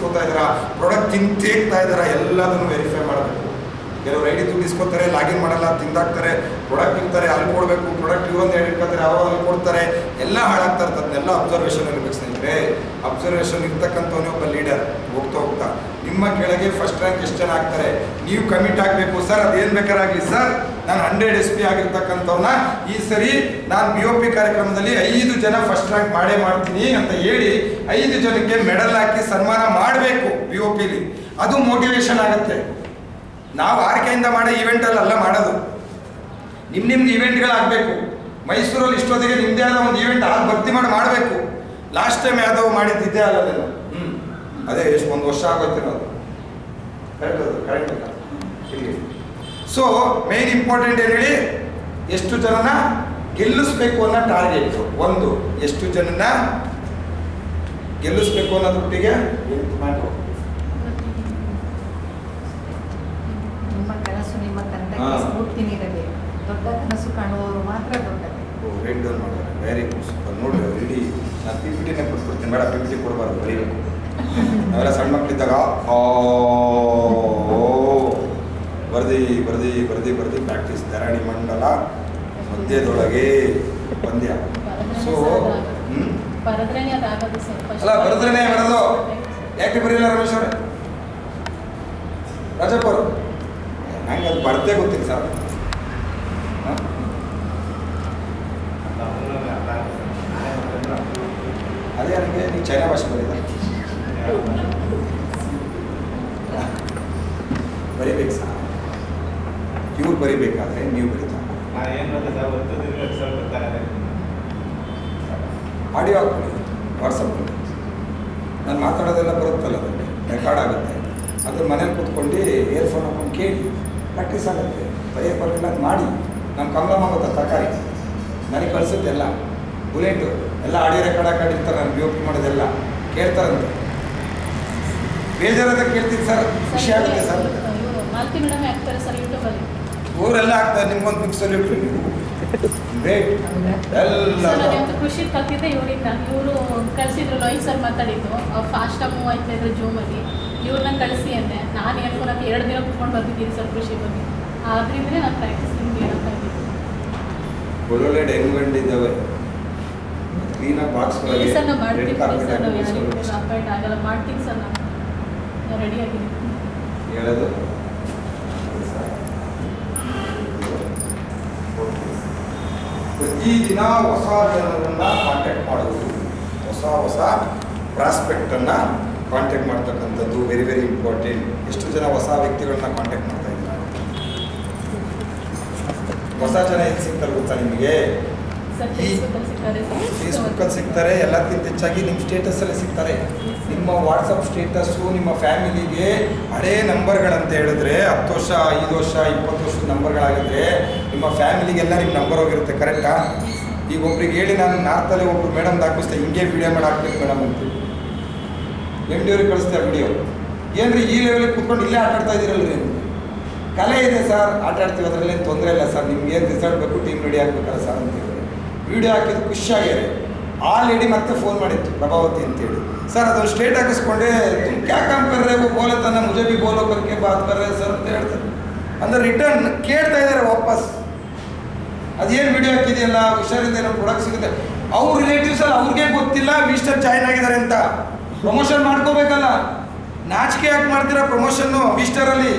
ಇಸ್ಕೊತಾ ಇದ್ದೀರಾ, ಪ್ರಾಡಕ್ಟ್ ತಿಂತೇಗ್ತಾ ಇದ್ದೀರಾ, ಎಲ್ಲದನ್ನು ವೆರಿಫೈ ಮಾಡಬೇಕು. ಕೆಲವರು ಐಡಿ ದುಡ್ಡು ಇಸ್ಕೊತಾರೆ, ಲಾಗಿನ್ ಮಾಡಲ್ಲ, ತಿಂದಾಕ್ತಾರೆ, ಪ್ರಾಡಕ್ಟ್ ಇರ್ತಾರೆ ಅಲ್ಲಿ ಕೊಡಬೇಕು, ಪ್ರಾಡಕ್ಟ್ ಇವೊಂದು ಹೇಳಿ ಇಟ್ಕೊತಾರೆ, ಅವಾಗ ಅಲ್ಲಿ ಕೊಡ್ತಾರೆ, ಎಲ್ಲ ಹಾಳಾಗ್ತಾ ಇರ್ತದೆ. ಅದನ್ನೆಲ್ಲ ಅಬ್ಸರ್ವೇಷನ್ ಇರಬೇಕು ಸ್ನೇಹಿತರೆ. ಅಬ್ಸರ್ವೇಷನ್ ಇರ್ತಕ್ಕಂಥವನೇ ಒಬ್ಬ ಲೀಡರ್. ಹೋಗ್ತಾ ಹೋಗ್ತಾ ನಿಮ್ಮ ಕೆಳಗೆ ಫಸ್ಟ್ ರ್ಯಾಂಕ್ ಎಷ್ಟು ಜನ ಆಗ್ತಾರೆ, ನೀವು ಕಮಿಟ್ ಆಗಬೇಕು. ಸರ್ ಅದೇನು ಬೇಕಾರಾಗಲಿ ಸರ್, ನಾನು 100 SP ಆಗಿರ್ತಕ್ಕಂಥವ್ನ ಈ ಸರಿ ನಾನು BOP ಕಾರ್ಯಕ್ರಮದಲ್ಲಿ 5 ಜನ ಫಸ್ಟ್ ರ್ಯಾಂಕ್ ಮಾಡೇ ಮಾಡ್ತೀನಿ ಅಂತ ಹೇಳಿ 5 ಜನಕ್ಕೆ ಮೆಡಲ್ ಹಾಕಿ ಸನ್ಮಾನ ಮಾಡಬೇಕು BOPಲಿ. ಅದು ಮೋಟಿವೇಶನ್ ಆಗುತ್ತೆ. ನಾವು ಆರ್ಕೆಯಿಂದ ಮಾಡೋ ಈವೆಂಟಲ್ಲ ಮಾಡೋದು, ನಿಮ್ದು ಈವೆಂಟ್ಗಳಾಗಬೇಕು. ಮೈಸೂರಲ್ಲಿ ಇಷ್ಟೊತ್ತಿಗೆ ನಿಮ್ಮದೇ ಆದ ಒಂದು ಈವೆಂಟ್ ಭರ್ತಿ ಮಾಡಬೇಕು. ಲಾಸ್ಟ್ ಟೈಮ್ ಯಾವ್ದೋ ಮಾಡಿದ್ದಿದ್ದೇ ಅಲ್ಲದೇನು, ಅದೇ ಎಷ್ಟು 1 ವರ್ಷ ಆಗೋಯ್ತೇನೋ ಅದು. ಕರೆಕ್ಟ್ ಅಲ್ಲ ಇಲ್ಲಿ. ಸೊ ಮೇನ್ ಇಂಪಾರ್ಟೆಂಟ್ ಏನು ಹೇಳಿ, ಎಷ್ಟು ಜನನ ಗೆಲ್ಲಿಸ್ಬೇಕು ಅನ್ನೋ ಟಾರ್ಗೆಟ್ ಒಂದು, ಎಷ್ಟು ಜನನ ಗೆಲ್ಲಿಸ್ಬೇಕು ಅನ್ನೋದೊಟ್ಟಿಗೆ ಸ್ಫೂರ್ತಿ ನೀಡಬೇಕು. ದೊಡ್ಡ ಕನಸು ಕಾಣುವವರು ಮಾತ್ರ ದೊಡ್ಡದು. ರೈಟ್ ಡೌನ್ ಮಾಡೋದು. Very good, super. ನೋಡಿ ಇಡೀ ನಾನು PPTನೇ ಕೊಟ್ಬಿಡ್ತೀನಿ, ಬೇಡ PPT ಕೊಡಬಾರ್ದು, ಬರೀಬೇಕು. ನಾವೆಲ್ಲ ಸಣ್ಣ ಮಕ್ಕಳಿದ್ದಾಗ ಬರ್ದಿ ಪ್ರಾಕ್ಟೀಸ್. ಧರಣಿ ಮಂಡಲ ಮಧ್ಯದೊಳಗೆ ಪಂದ್ಯ. ಸೊ ಅಲ್ಲ ಬರೆದ್ರೇನೆ ಬರೋದು. ಯಾಕೆ ಬರೀಲ್ಲ ರಮೇಶ್ ಅವರೇ, ರಾಜಪ್ಪ ಅವರು? ನಂಗೆ ಅದು ಬರ್ದೇ ಗೊತ್ತಿಲ್ಲ ಸರ್. ಅದೇ ನನಗೆ ನೀವು ಚೈನಾ ಭಾಷೆ ಬರೀದ ಬರೀಬೇಕು ಸರ್. ಇವ್ರು ಬರಿಬೇಕಾದ್ರೆ ನೀವು ಬರೀತಾರೆ. ಆಡಿಯೋ ಹಾಕ್ಕೊಳ್ಳಿ ವಾಟ್ಸಪ್ಪಲ್ಲಿ. ನಾನು ಮಾತಾಡೋದೆಲ್ಲ ಬರುತ್ತಲ್ಲ, ಅದಕ್ಕೆ ರೆಕಾರ್ಡ್ ಆಗುತ್ತೆ. ಅದ್ರ ಮನೇಲಿ ಕೂತ್ಕೊಂಡು ಇಯರ್ಫೋನ್ ಹಾಕೊಂಡು ಕೇಳಿ ಪ್ರಾಕ್ಟೀಸ್ ಆಗುತ್ತೆ. ಬರೆಯೋಕೆ ಬರಲಿಲ್ಲ ಅದು ಮಾಡಿ. ನಮ್ಮ ಕಮಲಮ್ಮ ಗೊತ್ತಾ ತರಕಾರಿ ನನಗೆ ಕಳಿಸುತ್ತೆ ಎಲ್ಲ ಬುಲೆಟು ಎಲ್ಲ ಆಡಿಯೋ ರೆಕಾರ್ಡ್ ಹಾಕೊಂಡಿರ್ತಾರೆ. ನಾನು BOP ಮಾಡೋದೆಲ್ಲ ಕೇಳ್ತಾರಂತೆ. ಬೇಜಾರಾದ ಕೇಳ್ತೀನಿ ಸರ್, ಖುಷಿ ಆಗುತ್ತೆ ಸರ್. ಊರೆಲ್ಲ ಆಗ್ತಾರೆ. ನಿಮ್ಗೊಂದು ಪಿಕ್ಸಲ್ಲಿ ಇಟ್ಟು ನೀವು ಗ್ರೇಟ್ ಎಲ್ಲ ಖುಷಿ ಕಲ್ತಿದ್ದೆ ಇವರಿಂದ. ಇವರು ಕಳಿಸಿದ್ರು, ಲೋಹಿತ್ ಸರ್ ಮಾತಾಡಿದ್ದು, ಅವ್ರು ಫಾಸ್ಟಾಗಿ ಮೂವ್ ಆಯ್ತಾ ಇದ್ರು ಜೂಮಲ್ಲಿ. ಇವ್ರನ್ನ ಕಳಿಸಿ ಅಂದೆ. ನಾನು ಏರ್ಫೋನ್ ಹಾಕಿ 2 ದಿನ ಕುತ್ಕೊಂಡು ಬರ್ತಿದ್ದೀನಿ ಸರ್ ಕೃಷಿ ಬಗ್ಗೆ. ಆದ್ರಿಂದಲೇ ನಾನು ಪ್ರಾಕ್ಟೀಸ್ ನಿಮ್ಗೆ ಹೇಳ್ತಾ ಇದ್ದೀನಿ. ಒಳ್ಳೊಳ್ಳೆ ಡೈಮಂಡ್ ಇದ್ದಾವೆ, ಕ್ಲೀನಾಗಿ ಬಾಕ್ಸ್ಗಳಲ್ಲಿ ಸರ್ ನಾವು ಮಾಡ್ತೀವಿ ಸರ್. ನಾವು ಯಾರಿಗೂ ಅಪಾಯಿಂಟ್ ಆಗಲ್ಲ, ಮಾಡ್ತೀನಿ ಸರ್. ನಾನು ರೆಡಿ ಆಗಿದ್ದೀನಿ ಹೇಳೋದು. ಪ್ರತಿದಿನ ಹೊಸ ಜನರನ್ನು ಕಾಂಟ್ಯಾಕ್ಟ್ ಮಾಡುವುದು, ಹೊಸ ಪ್ರಾಸ್ಪೆಕ್ಟನ್ನು ಕಾಂಟ್ಯಾಕ್ಟ್ ಮಾಡ್ತಕ್ಕಂಥದ್ದು ವೆರಿ ವೆರಿ ಇಂಪಾರ್ಟೆಂಟ್. ಎಷ್ಟು ಜನ ಹೊಸ ವ್ಯಕ್ತಿಗಳನ್ನ ಕಾಂಟ್ಯಾಕ್ಟ್ ಮಾಡ್ತಾ ಇದ್ದಾರೆ? ಹೊಸ ಜನ ಎಲ್ಲಿ ಸಿಗ್ತಾರೆ ಗೊತ್ತಾ ನಿಮಗೆ? ಫೇಸ್ಬುಕ್ಕಲ್ಲಿ ಸಿಗ್ತಾರೆ. ಎಲ್ಲಕ್ಕಿಂತ ಹೆಚ್ಚಾಗಿ ನಿಮ್ಮ ಸ್ಟೇಟಸಲ್ಲಿ ಸಿಗ್ತಾರೆ. ನಿಮ್ಮ ವಾಟ್ಸಪ್ ಸ್ಟೇಟಸ್ಸು ನಿಮ್ಮ ಫ್ಯಾಮಿಲಿಗೆ ಹಳೇ ನಂಬರ್ಗಳಂತ ಹೇಳಿದ್ರೆ 10 ವರ್ಷ 5 ವರ್ಷ 20 ವರ್ಷದ ನಂಬರ್ಗಳಾಗಿದ್ರೆ ನಿಮ್ಮ ಫ್ಯಾಮಿಲಿಗೆಲ್ಲ ನಿಮ್ಮ ನಂಬರ್ ಹೋಗಿರುತ್ತೆ. ಕರೆಕ್ಟಾ? ಈಗ ಒಬ್ರಿಗೆ ಹೇಳಿ, ನಾನು ನಾರ್ತಲ್ಲಿ ಒಬ್ರು ಮೇಡಮ್ ಹಾಕಿಸ್ತೆ, ಹಿಂಗೆ ವಿಡಿಯೋ ಮಾಡಿ ಹಾಕ್ಬೇಕು ಮೇಡಮ್ ಅಂತ MD ಅವ್ರಿಗೆ ಕಳಿಸ್ತೆ ಆ ವಿಡಿಯೋ. ಏನ್ರಿ ಈ ಲೆವೆಲಿಗೆ ಕೂತ್ಕೊಂಡು ಇಲ್ಲೇ ಆಟ ಆಡ್ತಾ ಇದ್ದೀರಲ್ರಿ? ಕಲೆ ಇದೆ ಸರ್, ಆಟ ಆಡ್ತೀವಿ, ಅದರಲ್ಲೇನು ತೊಂದರೆ ಇಲ್ಲ ಸರ್. ನಿಮ್ಗೆ ಏನು ರಿಸಲ್ಟ್ ಬೇಕು, ಟೀಮ್ ರೆಡಿ ಆಗಬೇಕಲ್ಲ ಸರ್ ಅಂತ ಹೇಳಿ ವಿಡಿಯೋ ಹಾಕಿದ್ದು ಖುಷಿಯಾಗಿದೆ. ಆ ಲೇಡಿ ಮತ್ತೆ ಫೋನ್ ಮಾಡಿತ್ತು, ಪ್ರಭಾವತಿ ಅಂತೇಳಿ. ಸರ್ ಅದೊಂದು ಸ್ಟೇಟ್ ಹಾಕಿಸ್ಕೊಂಡೆ, ಕ್ಯಾ ಕಾಮ್ ಕರ್ ರೇ, ಬೋಲೆ ತನ್ನ ಮುಜೆ ಭಿ ಬೋಲೋ ಕರ್ಕೆ ಬಾತ್ ಕರ್ ರೇ ಸರ್ ಅಂತ ಹೇಳ್ತಾರೆ. ಅಂದರೆ ರಿಟರ್ನ್ ಕೇಳ್ತಾ ಇದ್ದಾರೆ ವಾಪಸ್. ಅದೇನು ವಿಡಿಯೋ ಹಾಕಿದೆಯಲ್ಲ, ಹುಷಾರಿಂದ ಏನೋ ಪ್ರಾಡಕ್ಟ್ ಸಿಗುತ್ತೆ. ಅವ್ರ ರಿಲೇಟಿವ್ಸ್ ಅಲ್ಲಿ ಅವ್ರಿಗೆ ಗೊತ್ತಿಲ್ಲ ವಿಸ್ಟರ್ ಜಾಯ್ನ್ ಆಗಿದ್ದಾರೆ ಅಂತ. ಪ್ರಮೋಷನ್ ಮಾಡ್ಕೋಬೇಕಲ್ಲ, ನಾಚಿಕೆ ಯಾಕೆ ಮಾಡ್ತೀರಾ ಪ್ರಮೋಷನ್ನು? ವಿಸ್ಟರಲ್ಲಿ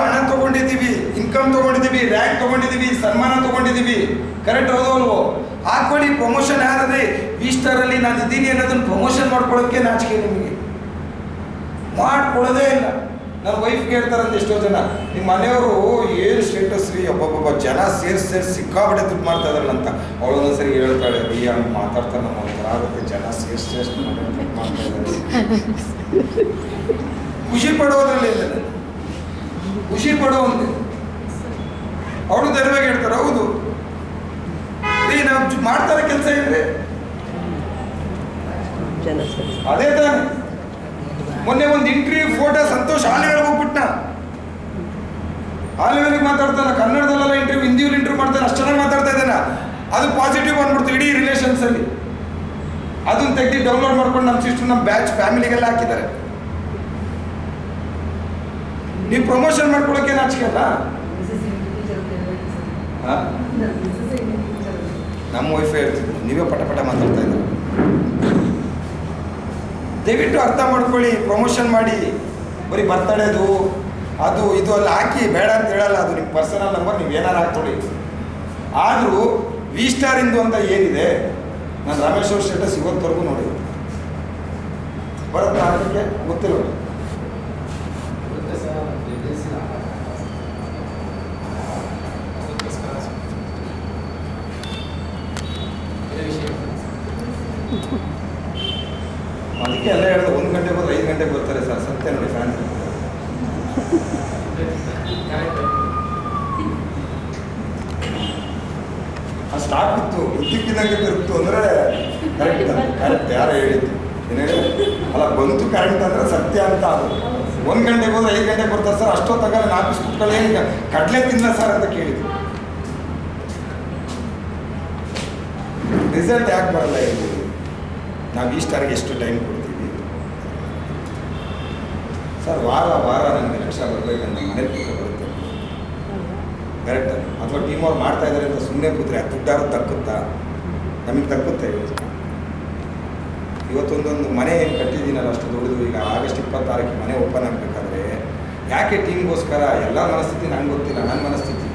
ಹಣ ತೊಗೊಂಡಿದ್ದೀವಿ, ಇನ್ಕಮ್ ತೊಗೊಂಡಿದ್ದೀವಿ, ರ್ಯಾಂಕ್ ತೊಗೊಂಡಿದ್ದೀವಿ, ಸನ್ಮಾನ ತೊಗೊಂಡಿದ್ದೀವಿ. ಕರೆಕ್ಟ್ ಹೌದು ಅಲ್ವೋ? ಹಾಕ್ಕೊಳ್ಳಿ ಪ್ರಮೋಷನ್. ಯಾರದೇ ವಿಸ್ಟರಲ್ಲಿ ನಾನು ಇದ್ದೀನಿ ಅನ್ನೋದನ್ನು ಪ್ರಮೋಷನ್ ಮಾಡ್ಕೊಳ್ಳೋಕ್ಕೆ ನಾಚಿಕೆ ನಿಮಗೆ. ಮಾಡ್ಕೊಳ್ಳೋದೇ ಇಲ್ಲ. ನನ್ನ ವೈಫ್ಗೆ ಹೇಳ್ತಾರಂತ ಎಷ್ಟೋ ಜನ, ನಿಮ್ಮ ಮನೆಯವರು ಏನು ಸ್ಟೇಟಸ್ ರೀ, ಒಬ್ಬೊಬ್ಬ ಜನ ಸೇರಿಸಿ ಸಿಕ್ಕಾಬಟ್ಟೆ ದುಡ್ಡು ಮಾಡ್ತಾ ಇದಾರಲ್ಲ ಅಂತ. ಅವಳು ಒಂದೊಂದ್ಸರಿ ಹೇಳ್ತಾಳೆ, ಅಯ್ಯ ಮಾತಾಡ್ತಾರೆ, ನಮ್ಮ ಒಂಥರ ಆಗುತ್ತೆ, ಜನ ಸೇರಿಸಿ ದುಡ್ಡು ಮಾಡ್ತಾ ಇದ್ದಾರೆ. ಖುಷಿ ಪಡೋದ್ರಲ್ಲಿ ಇಲ್ಲ, ಖುಷಿ ಪಡೋವಂತೆ. ಅವಳು ಧೈರ್ಯವಾಗಿ ಹೇಳ್ತಾರೆ, ಹೌದು ರೀ ನಾವು ಮಾಡ್ತಾರೆ ಕೆಲಸ ಏನ್ರಿ, ಅದೇ ತಾನೆ. ಮೊನ್ನೆ ಒಂದು ಇಂಟರ್ವ್ಯೂ ಫೋಟೋ ಸಂತೋಷ್ ಹಾಲಿಗಳಿಗೆ ಹೋಗ್ಬಿಟ್ನ, ಹಾಲಿಗಳಿಗೆ ಮಾತಾಡ್ತಾನೆ, ಕನ್ನಡದಲ್ಲೆಲ್ಲ ಇಂಟರ್ವ್ಯೂ, ಹಿಂದಿಯಲ್ಲಿ ಇಂಟರ್ವ್ಯೂ ಮಾಡ್ತಾನೆ, ಅಷ್ಟು ಚೆನ್ನಾಗಿ ಮಾತಾಡ್ತಾ ಇದ್ದಾನೆ. ಅದು ಪಾಸಿಟಿವ್ ಬಂದ್ಬಿಡ್ತು ಇಡೀ ರಿಲೇಷನ್ಸಲ್ಲಿ. ಅದನ್ನ ತೆಗೆದು ಡೌನ್ಲೋಡ್ ಮಾಡ್ಕೊಂಡು ನಮ್ಮ ಸಿಸ್ಟರ್ ನಮ್ಮ ಬ್ಯಾಚ್ ಫ್ಯಾಮಿಲಿಗೆಲ್ಲ ಹಾಕಿದ್ದಾರೆ. ನೀವು ಪ್ರಮೋಷನ್ ಮಾಡ್ಕೊಳಕ್ಕೆ ನಾಚಿಕೆ ಅಲ್ಲ. ನಮ್ಮ ವೈಫೈ ಹೇಳ್ತಿದ್ರು, ನೀವೇ ಪಟ ಪಟ ಮಾತಾಡ್ತಾ ಇದ್ದಾರೆ. ದಯವಿಟ್ಟು ಅರ್ಥ ಮಾಡ್ಕೊಳ್ಳಿ, ಪ್ರಮೋಷನ್ ಮಾಡಿ ಬರೀ ಬರ್ತಡೇದು ಅದು ಇದು ಅಲ್ಲಿ ಹಾಕಿ ಬೇಡ ಅಂತ ಹೇಳಲ್ಲ. ಅದು ನಿಮ್ಮ ಪರ್ಸನಲ್ ನಂಬರ್, ನೀವು ಏನಾರು ಹಾಕ್ಕೊಳ್ಳಿ. ಆದರೂ ವಿ ಸ್ಟಾರಿಂದು ಅಂತ ಏನಿದೆ, ನಾನು ರಮೇಶ್ ಅವ್ರ ಸ್ಟೇಟಸ್ ಇವತ್ತವರೆಗೂ ನೋಡಿ ಬರುತ್ತೆ, ಅದಕ್ಕೆ ಗೊತ್ತಿಲ್ಲ. ಅದಕ್ಕೆ ಎಲ್ಲ ಹೇಳಿದ್ರೆ 1 ಗಂಟೆಗೆ ಹೋದ್ರೆ 5 ಗಂಟೆಗೆ ಬರ್ತಾರೆ ಸರ್. ಸತ್ಯ ನೋಡಿ ಫ್ಯಾನ್ ಆ ಸ್ಟಾರ್ಟ್ ಇತ್ತು, ಇದ್ದಕ್ಕಿದ್ದಂಗೆ ತಿರುಗ್ತು ಅಂದರೆ ಕರೆಕ್ಟ್ ಕರೆಕ್ಟ್ ಯಾರು ಹೇಳಿದ್ದು ಏನು ಹೇಳಿ ಅಲ್ಲ, ಬಂತು ಕರೆಂಟ್ ಅಂದರೆ ಸತ್ಯ ಅಂತ. ಅದು 1 ಗಂಟೆಗೆ ಹೋದ್ರೆ 5 ಗಂಟೆಗೆ ಬರ್ತಾರೆ ಸರ್. ಅಷ್ಟೊತ್ತಾಗ 4 ಬಿಸ್ಕುಟ್ಗಳು ಏನು ಕಡಲೆ ತಿನ್ನ ಸರ್ ಅಂತ ಕೇಳಿದ್ರು. ರಿಸಲ್ಟ್ ಯಾಕೆ ಬರಲ್ಲ ಹೇಳಿ? ನಾವು ಈ ಸ್ಟಾರ್ಗೆ ಎಷ್ಟು ಟೈಮ್ ಕೊಡ್ತೀವಿ ಸರ್? ವಾರ ವಾರ ನನಗೆ ಲಕ್ಷ ಬರಬೇಕಂತ ಮನೆ ಕೂತ್ರೆ ಬರುತ್ತೆ ಕರೆಕ್ಟ್. ಅಥವಾ ಟೀಮ್ ಅವ್ರು ಮಾಡ್ತಾ ಇದ್ದಾರೆ ಅಂತ ಸುಮ್ಮನೆ ಕೂತ್ರೆ ಅದು ದುಡ್ಡಾರು ತಕ್ಕುತ್ತಾ? ನಮಗೆ ತಕ್ಕುತ್ತೆ. ಇವತ್ತೊಂದೊಂದು ಮನೆ ಏನು ಕಟ್ಟಿದ್ದೀನಲ್ಲ ಅಷ್ಟು ದೊಡ್ಡದು, ಈಗ ಆಗಸ್ಟ್ 26ಕ್ಕೆ ಮನೆ ಓಪನ್ ಆಗಬೇಕಾದ್ರೆ ಯಾಕೆ ಟೀಮ್ಗೋಸ್ಕರ? ಎಲ್ಲ ಮನಸ್ಥಿತಿ ನಂಗೆ ಗೊತ್ತಿಲ್ಲ. ನನ್ನ ಮನಸ್ಥಿತಿ,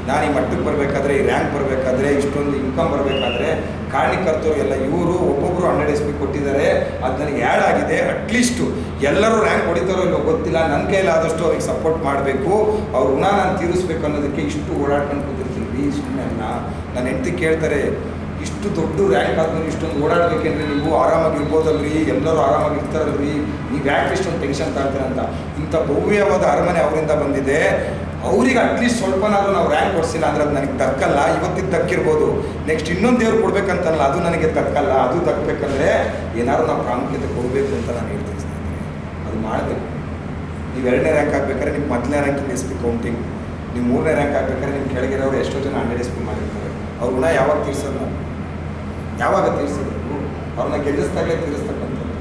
ನಾನು ಈ ಮಟ್ಟಕ್ಕೆ ಬರಬೇಕಾದ್ರೆ, ಈ ರ್ಯಾಂಕ್ ಬರಬೇಕಾದ್ರೆ, ಇಷ್ಟೊಂದು ಇನ್ಕಮ್ ಬರಬೇಕಾದ್ರೆ ಕಾರಣಕರ್ತರು ಎಲ್ಲ ಇವರು ಒಬ್ಬೊಬ್ಬರು 100 SP ಕೊಟ್ಟಿದ್ದಾರೆ. ಅದು ನನಗೆ ಆ್ಯಡ್ ಆಗಿದೆ. ಅಟ್ಲೀಸ್ಟು ಎಲ್ಲರೂ ರ್ಯಾಂಕ್ ಹೊಡಿತಾರೋ ಇಲ್ಲೋ ಗೊತ್ತಿಲ್ಲ, ನನ್ನ ಕೈಲಾದಷ್ಟು ಅವ್ರಿಗೆ ಸಪೋರ್ಟ್ ಮಾಡಬೇಕು, ಅವ್ರ ಋಣ ನಾನು ತೀರಿಸ್ಬೇಕು ಅನ್ನೋದಕ್ಕೆ ಇಷ್ಟು ಓಡಾಡ್ಕೊಂಡು ಕೂತಿರ್ತೀನಿ. ರೀ ಸುಮ್ಮನೆ ನನ್ನ ಹೆಂಡತಿ ಕೇಳ್ತಾರೆ, ಇಷ್ಟು ದೊಡ್ಡ ರ್ಯಾಂಕ್ ಆದ್ಮೇಲೆ ಇಷ್ಟೊಂದು ಓಡಾಡಬೇಕಂದ್ರೆ ನೀವು ಆರಾಮಾಗಿರ್ಬೋದಲ್ರಿ, ಎಲ್ಲರೂ ಆರಾಮಾಗಿರ್ತಾರಲ್ರಿ, ನೀವು ಯಾಕೆ ಇಷ್ಟೊಂದು ಟೆನ್ಷನ್ ತಗೊಳ್ತೀರ ಅಂತ. ಇಂಥ ಭವ್ಯವಾದ ಅರಮನೆ ಅವರಿಂದ ಬಂದಿದೆ. ಅವ್ರಿಗೆ ಅಟ್ಲೀಸ್ಟ್ ಸ್ವಲ್ಪನಾದ್ರೂ ನಾವು ರ್ಯಾಂಕ್ ಕೊಡಿಸಿಲ್ಲ ಅಂದರೆ ಅದು ನನಗೆ ದಕ್ಕಲ್ಲ. ಇವತ್ತಿಗೆ ದಕ್ಕಿರ್ಬೋದು, ನೆಕ್ಸ್ಟ್ ಇನ್ನೊಂದು ದೇವ್ರು ಕೊಡ್ಬೇಕಂತಲ್ಲ, ಅದು ನನಗೆ ದಕ್ಕಲ್ಲ. ಅದು ದಕ್ಕಬೇಕಂದ್ರೆ ಏನಾದ್ರು ನಾವು ಪ್ರಾಮುಖ್ಯತೆ ಕೊಡಬೇಕು ಅಂತ ನಾನು ಹೇಳ್ತೀನಿ ಸ್ನೇಹಿತರೆ. ಅದು ಮಾಡಬೇಕು. ನೀವು 2ನೇ ರ್ಯಾಂಕ್ ಆಗಬೇಕಾದ್ರೆ ನಿಮ್ಮ ಮೊದಲನೇ ರ್ಯಾಂಕಿಂಗ್ SP ಕೌಂಟಿಂಗ್, ನೀವು 3ನೇ ರ್ಯಾಂಕ್ ಆಗಬೇಕಾದ್ರೆ ನಿಮ್ಮ ಕೆಳಗಿರೋರು ಎಷ್ಟೋ ಜನ 100 SP ಮಾಡಿರ್ತಾರೆ. ಅವ್ರ ಗುಣ ಯಾವಾಗ ತೀರ್ಸೋದು? ನಾವು ಯಾವಾಗ ತೀರಿಸಬೇಕು? ಅವ್ರನ್ನ ಗೆಲ್ಲಿಸ್ದಾಗಲೇ ತೀರಿಸ್ತಕ್ಕಂಥದ್ದು.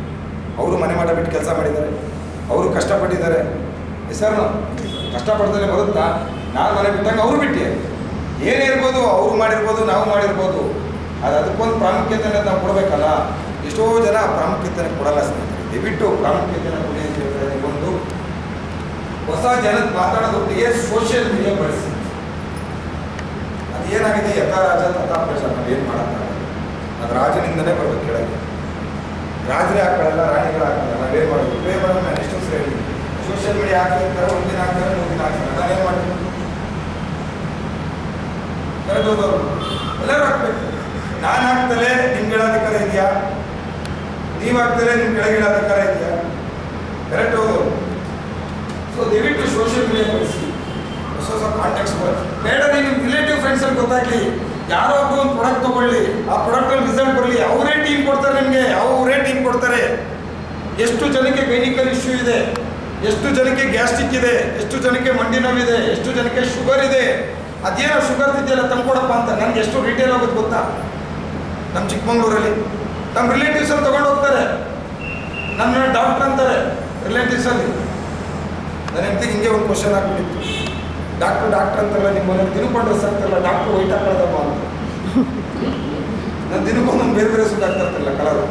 ಅವರು ಮನೆ ಮಾಡ ಬಿಟ್ಟು ಕೆಲಸ ಮಾಡಿದ್ದಾರೆ, ಅವರು ಕಷ್ಟಪಟ್ಟಿದ್ದಾರೆ. ಹೆಸರು ಕಷ್ಟಪಡ್ದಲೇ ಬರುತ್ತಾ? ನಾನು ಮನೆ ಬಿಟ್ಟಂಗೆ ಅವರು ಬಿಟ್ಟೆ. ಏನೇ ಇರ್ಬೋದು, ಅವರು ಮಾಡಿರ್ಬೋದು, ನಾವು ಮಾಡಿರ್ಬೋದು. ಅದು ಅದಕ್ಕೊಂದು ಪ್ರಾಮುಖ್ಯತೆಯನ್ನು ನಾವು ಕೊಡಬೇಕಲ್ಲ. ಎಷ್ಟೋ ಜನ ಪ್ರಾಮುಖ್ಯತೆನ ಕೊಡಲ್ಲ ಸ್ನೇಹಿತರೆ. ದಯವಿಟ್ಟು ಪ್ರಾಮುಖ್ಯತೆಯನ್ನು ಕೊಡಿ ಅಂತ ಹೇಳ್ತಾರೆ. ಒಂದು ಹೊಸ ಜನದ ಮಾತಾಡೋದೊಟ್ಟಿಗೆ ಸೋಷಿಯಲ್ ಮೀಡಿಯಾ ಬಳಸಿ. ಅದೇನಾಗಿದೆ, ಯಥಾ ರಾಜ ತಥಾ ಪ್ರಜಾ, ನಾವೇನು ಮಾಡೋಕ್ಕಾಗಲ್ಲ. ಅದು ರಾಜನಿಂದನೇ ಬರ್ಬೇಕು ಕೆಳಗೆ. ರಾಜರೇ ಹಾಕೊಳ್ಳಲ್ಲ, ರಾಣಿಗಳು ಹಾಕಲ್ಲ. ನಾವೇನು ಮಾಡಬೇಕು? ಪೇ ಮಾಡೋದು ನಾನು ಎಷ್ಟು ಹೇಳಿ. ಸೋಷಿಯಲ್ ಮೀಡಿಯಾ ಹಾಕ್ತಿರ್ತಾರೆ, 1 ದಿನ ಹಾಕ್ತಾರೆ, 3 ದಿನ ಹಾಕ್ತಾರೆ. ನಾನೇನು ಮಾಡ್ತೀನಿ? ಕರೆಕ್ಟ್ ಹೋದವರು ಎಲ್ಲರೂ ಹಾಕ್ಬೇಕು. ನಾನು ಹಾಕ್ತಲೇ ನಿಮ್ಗೆ ಹೇಳೋದಕ್ಕಾರ ಇದೆಯಾ? ನೀವು ಹಾಕ್ತಲೇ ನಿಮ್ಗೆ ಕೆಳಗೆ ಹೇಳೋದಕ್ಕಾರ ಇದೆಯಾ? ಕರೆಕ್ಟ್ ಹೋದವರು. ಸೊ ದಯವಿಟ್ಟು ಸೋಷಿಯಲ್ ಮೀಡಿಯಾ ಬಳಸಿ. ಹೊಸ ಹೊಸ ಕಾಂಟ್ಯಾಕ್ಟ್ಸ್ ಬೇಡ. ನಿಮ್ಮ ರಿಲೇಟಿವ್ ಫ್ರೆಂಡ್ಸಲ್ಲಿ ಗೊತ್ತಾಗಲಿ, ಯಾರೋ ಒಬ್ಬರು ಒಂದು ಪ್ರಾಡಕ್ಟ್ ತೊಗೊಳ್ಳಿ, ಆ ಪ್ರಾಡಕ್ಟಲ್ಲಿ ರಿಸಲ್ಟ್ ಬರಲಿ, ಅವರೇ ಟೀಮ್ ಕೊಡ್ತಾರೆ ನಿಮಗೆ. ಅವರೇ ಟೀಮ್ ಕೊಡ್ತಾರೆ. ಎಷ್ಟು ಜನಕ್ಕೆ ಗೈನಿಕಲ್ ಇಶ್ಯೂ ಇದೆ, ಎಷ್ಟು ಜನಕ್ಕೆ ಗ್ಯಾಸ್ಟ್ರಿಕ್ ಇದೆ, ಎಷ್ಟು ಜನಕ್ಕೆ ಮಂಡಿ ನೋವಿದೆ, ಎಷ್ಟು ಜನಕ್ಕೆ ಶುಗರ್ ಇದೆ. ಅದೇನೋ ಶುಗರ್ ಇದೆಯಲ್ಲ ತಂದ್ಕೊಡಪ್ಪ ಅಂತ ನನಗೆ ಎಷ್ಟು ರಿಟೇಲ್ ಆಗೋದು ಗೊತ್ತಾ? ನಮ್ಮ ಚಿಕ್ಕಮಂಗ್ಳೂರಲ್ಲಿ ನಮ್ಮ ರಿಲೇಟಿವ್ಸಲ್ಲಿ ತೊಗೊಂಡು ಹೋಗ್ತಾರೆ. ನನ್ನ ಡಾಕ್ಟ್ರ್ ಅಂತಾರೆ ರಿಲೇಟಿವ್ಸಲ್ಲಿ. ನನ್ನ ಹೆಂಡತಿಗೆ ಹಿಂಗೆ ಒಂದು ಕ್ವಶನ್ ಆಗ್ಬಿಟ್ಟಿತ್ತು. ಡಾಕ್ಟ್ರ್ ಅಂತಾರಲ್ಲ, ನಿಮ್ಮ ಮನೇಲಿ ದಿನಕ್ಕೊಂದು ಡ್ರೆಸ್ ಆಗ್ತಾರಲ್ಲ, ಡಾಕ್ಟ್ರು ವೈಟ್ ಹಾಕೊಳ್ಳೋದಮ್ಮ ಅಂತ. ನಾನು ದಿನಕ್ಕೊಂದೊಂದು ಬೇರೆ ಬೇರೆ ಸುತ್ತ ಆಗ್ತಾ ಇರ್ತಿಲ್ಲ ಕಲರು.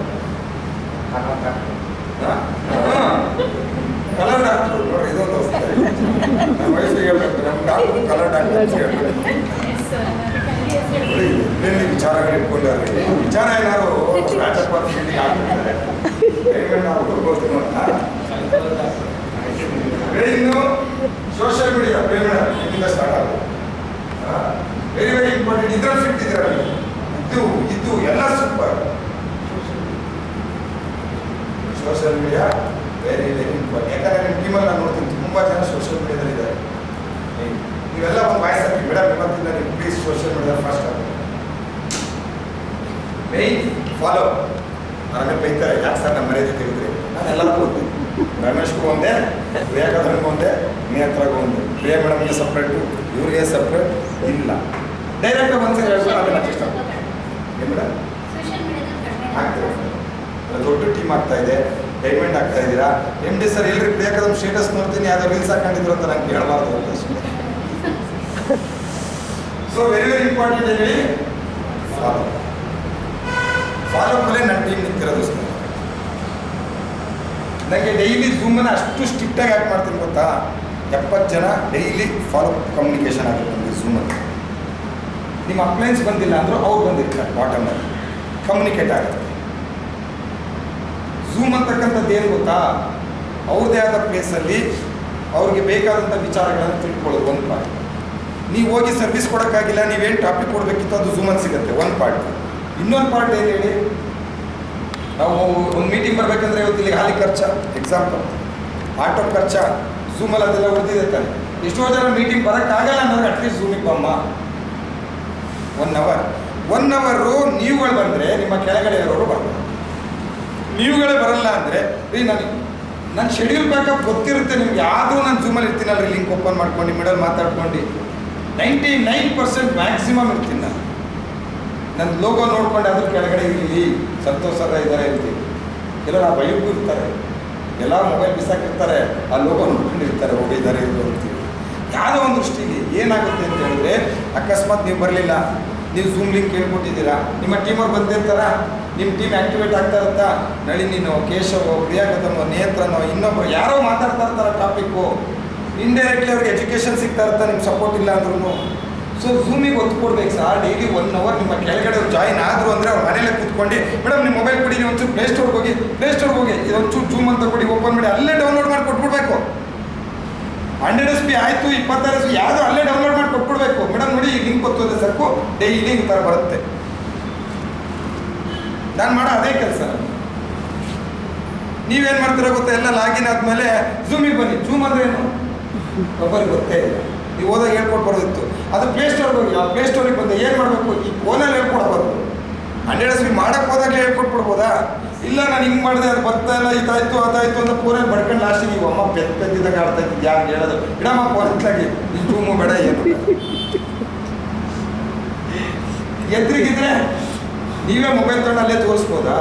ಕಲರ್ ಡಾಕ್ಟ್ರು ನೋಡ್ರಿ, ಇದೊಂದು ನಮ್ಮ ವಯಸ್ಸಿಗೆ ಹೇಳ್ಬೇಕು, ನಮ್ಮ ಡಾಕ್ಟ್ರು ಕಲರ್ ಡಾಕ್ಟ್ರು ಅಂತ ಹೇಳ್ಬೇಕು. ಇಲ್ಲಿ ವಿಚಾರಗಳು ಇಟ್ಕೊಂಡಾರೆ. ವಿಚಾರ ಏನಾದ್ರು ರಾಜಪ್ಪ ಫೀಲ್ಡಿಗೆ ಹಾಕ್ಬಿಡ್ತಾರೆ. ಇನ್ನು ಸೋಷಿಯಲ್ ಮೀಡಿಯಾ ಇಲ್ಲಿಂದ ಸ್ಟಾರ್ಟ್ ಆಗೋದು ವೆರಿ ವೆರಿ ಇಂಪಾರ್ಟೆಂಟ್. ಇದ್ರಲ್ಲಿ ಫಿಟ್ ಇದ್ದಾರೆ, ಇದು ಎಲ್ಲ super. Social media very very important. ಯಾಕಂದರೆ ನಿಮ್ಮ ಟೀಮಲ್ಲಿ ನಾನು ನೋಡ್ತೀನಿ ತುಂಬ ಜನ ಸೋಷಿಯಲ್ ಮೀಡಿಯಾದಲ್ಲಿ ಇದ್ದಾರೆ. ನೀವೆಲ್ಲ ಒಂದು ವಾಯ್ಸ್ ಹಾಕಿ, ಮೇಡಮ್ ಇವತ್ತಿಂದ ನೀವು ಪ್ಲೀಸ್ ಸೋಷಿಯಲ್ ಮೀಡಿಯಾ ಫಾಸ್ಟ್ ಆಗಿ ಮೇನ್ ಫಾಲೋ. ಆಮೇಲೆ ಬೈತಾರೆ, ಯಾಕೆ ಸರ್ ನಮ್ಮ ಮರ್ಯಾದೆ ತೆಗೆದ್ರೆ? ನಾನು ಎಲ್ಲರಿಗೂ ಹೋಗ್ತೀನಿ. ರಮೇಶ್ಗೂ ಒಂದೇ, ಪ್ರಿಯಾಂಕಧನ್ಗೂ ಒಂದೇ, ನೇತ್ರಗೂ ಒಂದೇ. ಪ್ರಿಯಾ ಮೇಡಮ್ಗೆ ಸಪ್ರೇಟು, ಇವ್ರಿಗೆ ಸಪ್ರೇಟ್ ಇಲ್ಲ. ಡೈರೆಕ್ಟಾಗಿ ಒಂದ್ಸರಿ ಹೇಳ್ತಾರೆ, ಅದನ್ನು ಇಷ್ಟ ಏನು ಮೇಡಮ್ ಆಗ್ತದೆ. ದೊಡ್ಡ ಟೀಮ್ ಆಗ್ತಾ ಇದೆ, ಡೈಮಂಡ್ ಆಗ್ತಾ ಇದ್ದೀರಾ. MD ಸರ್ ಎಲ್ರಿ ಬೇಕಾದ್ರೆ ಸ್ಟೇಟಸ್ ನೋಡ್ತೀನಿ, ಯಾವ್ದೋ ರೀಲ್ಸ್ ಹಾಕೊಂಡಿದ್ರು ಅಂತ ನಂಗೆ ಕೇಳಬಾರ್ದು ಅಂತ ಅಷ್ಟೇ. ಸೊ ವೆರಿ ವೆರಿ ಇಂಪಾರ್ಟೆಂಟ್ ಹೇಳಿ ಫಾಲೋ ಅಲ್ಲೇ ನನ್ನ ಟೀಮ್ ನಿಂತಿರೋದು ಸರ್. ನನಗೆ ಡೈಲಿ ಝೂಮನ್ನು ಅಷ್ಟು ಸ್ಟ್ರಿಕ್ಟಾಗಿ ಯಾಕೆ ಮಾಡ್ತೀನಿ ಗೊತ್ತಾ? 70 ಜನ ಡೈಲಿ ಫಾಲೋ ಕಮ್ಯುನಿಕೇಷನ್ ಆಗುತ್ತೆ ನಮಗೆ ಝೂಮಲ್ಲಿ. ನಿಮ್ಮ ಅಪ್ಲೈನ್ಸ್ ಬಂದಿಲ್ಲ ಅಂದರೂ ಅವ್ರು ಬಂದಿರ್ತಾರೆ ಬಾಟಮಲ್ಲಿ ಕಮ್ಯುನಿಕೇಟ್ ಆಗುತ್ತೆ. ಝೂಮ್ ಅಂತಕ್ಕಂಥದ್ದು ಏನು ಗೊತ್ತಾ? ಅವ್ರದ್ದೇ ಆದ ಪ್ಲೇಸಲ್ಲಿ ಅವ್ರಿಗೆ ಬೇಕಾದಂಥ ವಿಚಾರಗಳನ್ನು ತಿಳ್ಕೊಳ್ಳೋದು ಒಂದು ಪಾರ್ಟ್. ನೀವು ಹೋಗಿ ಸರ್ವಿಸ್ ಕೊಡೋಕ್ಕಾಗಿಲ್ಲ, ನೀವೇನು ಟಾಪಿಕ್ ಕೊಡಬೇಕಿತ್ತು ಅದು ಝೂಮಲ್ಲಿ ಸಿಗುತ್ತೆ ಒಂದು ಪಾರ್ಟ್. ಇನ್ನೊಂದು ಪಾರ್ಟ್ ಏನು ಹೇಳಿ, ನಾವು ಒಂದು ಮೀಟಿಂಗ್ ಬರಬೇಕಂದ್ರೆ ಇವತ್ತು ಇಲ್ಲಿ ಹಾಲಿ ಖರ್ಚ ಎಕ್ಸಾಂಪಲ್, ಆಟೋ ಖರ್ಚ, ಝೂಮಲ್ಲಿ ಅದೆಲ್ಲ ಉಳಿದಿದೆ ತಾನೆ. ಎಷ್ಟೋ ಜನ ಮೀಟಿಂಗ್ ಬರೋಕ್ಕಾಗಲ್ಲ ಅನ್ನೋದು ಅಟ್ಲೀಸ್ಟ್ ಝೂಮಿಗೆ ಬಮ್ಮ 1 ಅವರ್. 1 ಅವರು ನೀವುಗಳು ಬಂದರೆ ನಿಮ್ಮ ಕೆಳಗಡೆ ಇರೋರು ಬರ್ತಾರೆ. ನೀವುಗಳೇ ಬರಲ್ಲ ಅಂದರೆ ನನ್ನ ಶೆಡ್ಯೂಲ್ ಬ್ಯಾಕಪ್ ಗೊತ್ತಿರುತ್ತೆ ನಿಮ್ಗೆ. ಆದರೂ ನಾನು ಝೂಮಲ್ಲಿ ಇರ್ತೀನಲ್ರಿ, ಲಿಂಕ್ ಓಪನ್ ಮಾಡ್ಕೊಂಡು ಮಿಡಲ್ ಮಾತಾಡ್ಕೊಂಡು 99% ಮ್ಯಾಕ್ಸಿಮಮ್ ಇರ್ತೀನಿ ನಾನು. ನನ್ನ ಲೋಗೋ ನೋಡ್ಕೊಂಡು ಅದ್ರ ಕೆಳಗಡೆ ಇಲ್ಲಿ ಸಂತೋಷ ಸರ ಇದ್ದಾರೆ ಇರ್ತೀವಿ. ಕೆಲವರು ಆ ಬೈಕು ಇರ್ತಾರೆ, ಎಲ್ಲ ಮೊಬೈಲ್ ಬಿಸಾಕಿರ್ತಾರೆ, ಆ ಲೋಗೋ ನೋಡ್ಕೊಂಡಿರ್ತಾರೆ, ಹೋಗಿದ್ದಾರೆ ಇವರು ಅಂತೀವಿ. ಯಾವುದೋ ಒಂದು ದೃಷ್ಟಿಲಿ ಏನಾಗುತ್ತೆ ಅಂತ ಹೇಳಿದ್ರೆ, ಅಕಸ್ಮಾತ್ ನೀವು ಬರಲಿಲ್ಲ, ನೀವು ಝೂಮ್ ಲಿಂಕ್ ಕೇಳ್ಕೊಟ್ಟಿದ್ದೀರಾ, ನಿಮ್ಮ ಟೀಮವ್ರು ಬಂದಿರ್ತಾರ, ನಿಮ್ಮ ಟೀಮ್ ಆ್ಯಕ್ಟಿವೇಟ್ ಆಗ್ತಾ ಇರುತ್ತಾ, ನಳಿನಿನೋ ಕೇಶವೋ ಪ್ರಿಯಾಗತನೋ ನೇತ್ರನೋ ಇನ್ನೊಬ್ಬರು ಯಾರೋ ಮಾತಾಡ್ತಾ ಇರ್ತಾರೆ ಟಾಪಿಕ್ಕು, ಇಂಡೈರೆಕ್ಟ್ಲಿ ಅವ್ರಿಗೆ ಎಜುಕೇಷನ್ ಸಿಗ್ತಾ ಇರ್ತಾ ನಿಮ್ಮ ಸಪೋರ್ಟ್ ಇಲ್ಲ ಅಂದ್ರೂ. ಸೊ ಝೂಮಿಗೆ ಒತ್ತು ಕೊಡ್ಬೇಕು ಸರ್. ಡೈಲಿ 1 ಅವರ್ ನಿಮ್ಮ ಕೆಳಗಡೆ ಅವ್ರು ಜಾಯಿನ್ ಆದರು ಅಂದರೆ ಅವ್ರ ಮನೇಲೆ ಕೂತ್ಕೊಂಡು, ಮೇಡಮ್ ನಿಮ್ಮ ಮೊಬೈಲ್ ಕೊಡಿ, ನೀವು ಒಂಚೂರು ಪ್ಲೇಸ್ಟೋರ್ಗೆ ಹೋಗಿ ಇದೊಂಚೂರು ಝೂಮ್ ಅಂತ ಕೊಡಿ, ಓಪನ್ ಮಾಡಿ, ಅಲ್ಲೇ ಡೌನ್ಲೋಡ್ ಮಾಡಿ ಕೊಟ್ಬಿಡ್ಬೇಕು. 100 SB ಆಯಿತು, 26 SB ಯಾವುದೋ ಅಲ್ಲೇ ಡೌನ್ಲೋಡ್ ಮಾಡಿ ಕೊಟ್ಬಿಡ್ಬೇಕು. ಮೇಡಮ್ ನೋಡಿ ಈ ಲಿಂಕ್ ಗೊತ್ತಿದೆ ಸರ್ಕು, ಡೈಲಿ ಈ ಥರ ಬರುತ್ತೆ. ನಾನು ಮಾಡೋ ಅದೇ ಕೆಲಸ. ನೀವೇನು ಮಾಡ್ತೀರೋ ಗೊತ್ತಾ? ಎಲ್ಲ ಲಾಗಿನ್ ಆದಮೇಲೆ ಝೂಮಿಗೆ ಬನ್ನಿ. ಝೂಮ್ ಅಂದರೆ ಏನು ಒಬ್ಬರಿಗೆ ಗೊತ್ತೇ ಇಲ್ಲ. ನೀವು ಹೋದಾಗ ಹೇಳ್ಕೊಟ್ಟು ಬರೋದಿತ್ತು. ಅದು ಪ್ಲೇಸ್ಟೋರ್ಗೆ ಹೋಗಿ, ಆ ಪ್ಲೇಸ್ಟೋರಿಗೆ ಬಂದು ಏನು ಮಾಡಬೇಕು, ಈ ಫೋನಲ್ಲಿ ಹೇಳ್ಕೊಡ್ಬಾರ್ದು. 100 SB ಮಾಡೋಕ್ಕೆ ಹೋದಾಗಲೇ ಹೇಳ್ಕೊಟ್ಬಿಡ್ಬೋದಾ? ಇಲ್ಲ ನಾನು ಹಿಂಗೆ ಮಾಡಿದೆ, ಅದು ಬರ್ತಾ ಇಲ್ಲ, ಇದಾಯಿತು ಅದಾಯಿತು ಅಂತ ಫೋನಲ್ಲಿ ಬಡ್ಕೊಂಡು ಲಾಸ್ಟಿಗೆ ನೀವು ಅಮ್ಮ ಪೆದ್ದಿದ್ದಾಗ ಆಡ್ತಾ ಇದ್ದು ಯಾರು ಹೇಳೋದು, ಇಡಮ್ಮ ಫೋನ್ ಇತ್ತಾಗಿ ಈ ಝೂಮು ಬೇಡ ಏನು ಎದ್ರಿಗಿದ್ರೆ ನೀವೇ ಮೊಬೈಲ್ ತೊಗೊಂಡು ಅಲ್ಲೇ ತೋರಿಸ್ಬೋದಾ?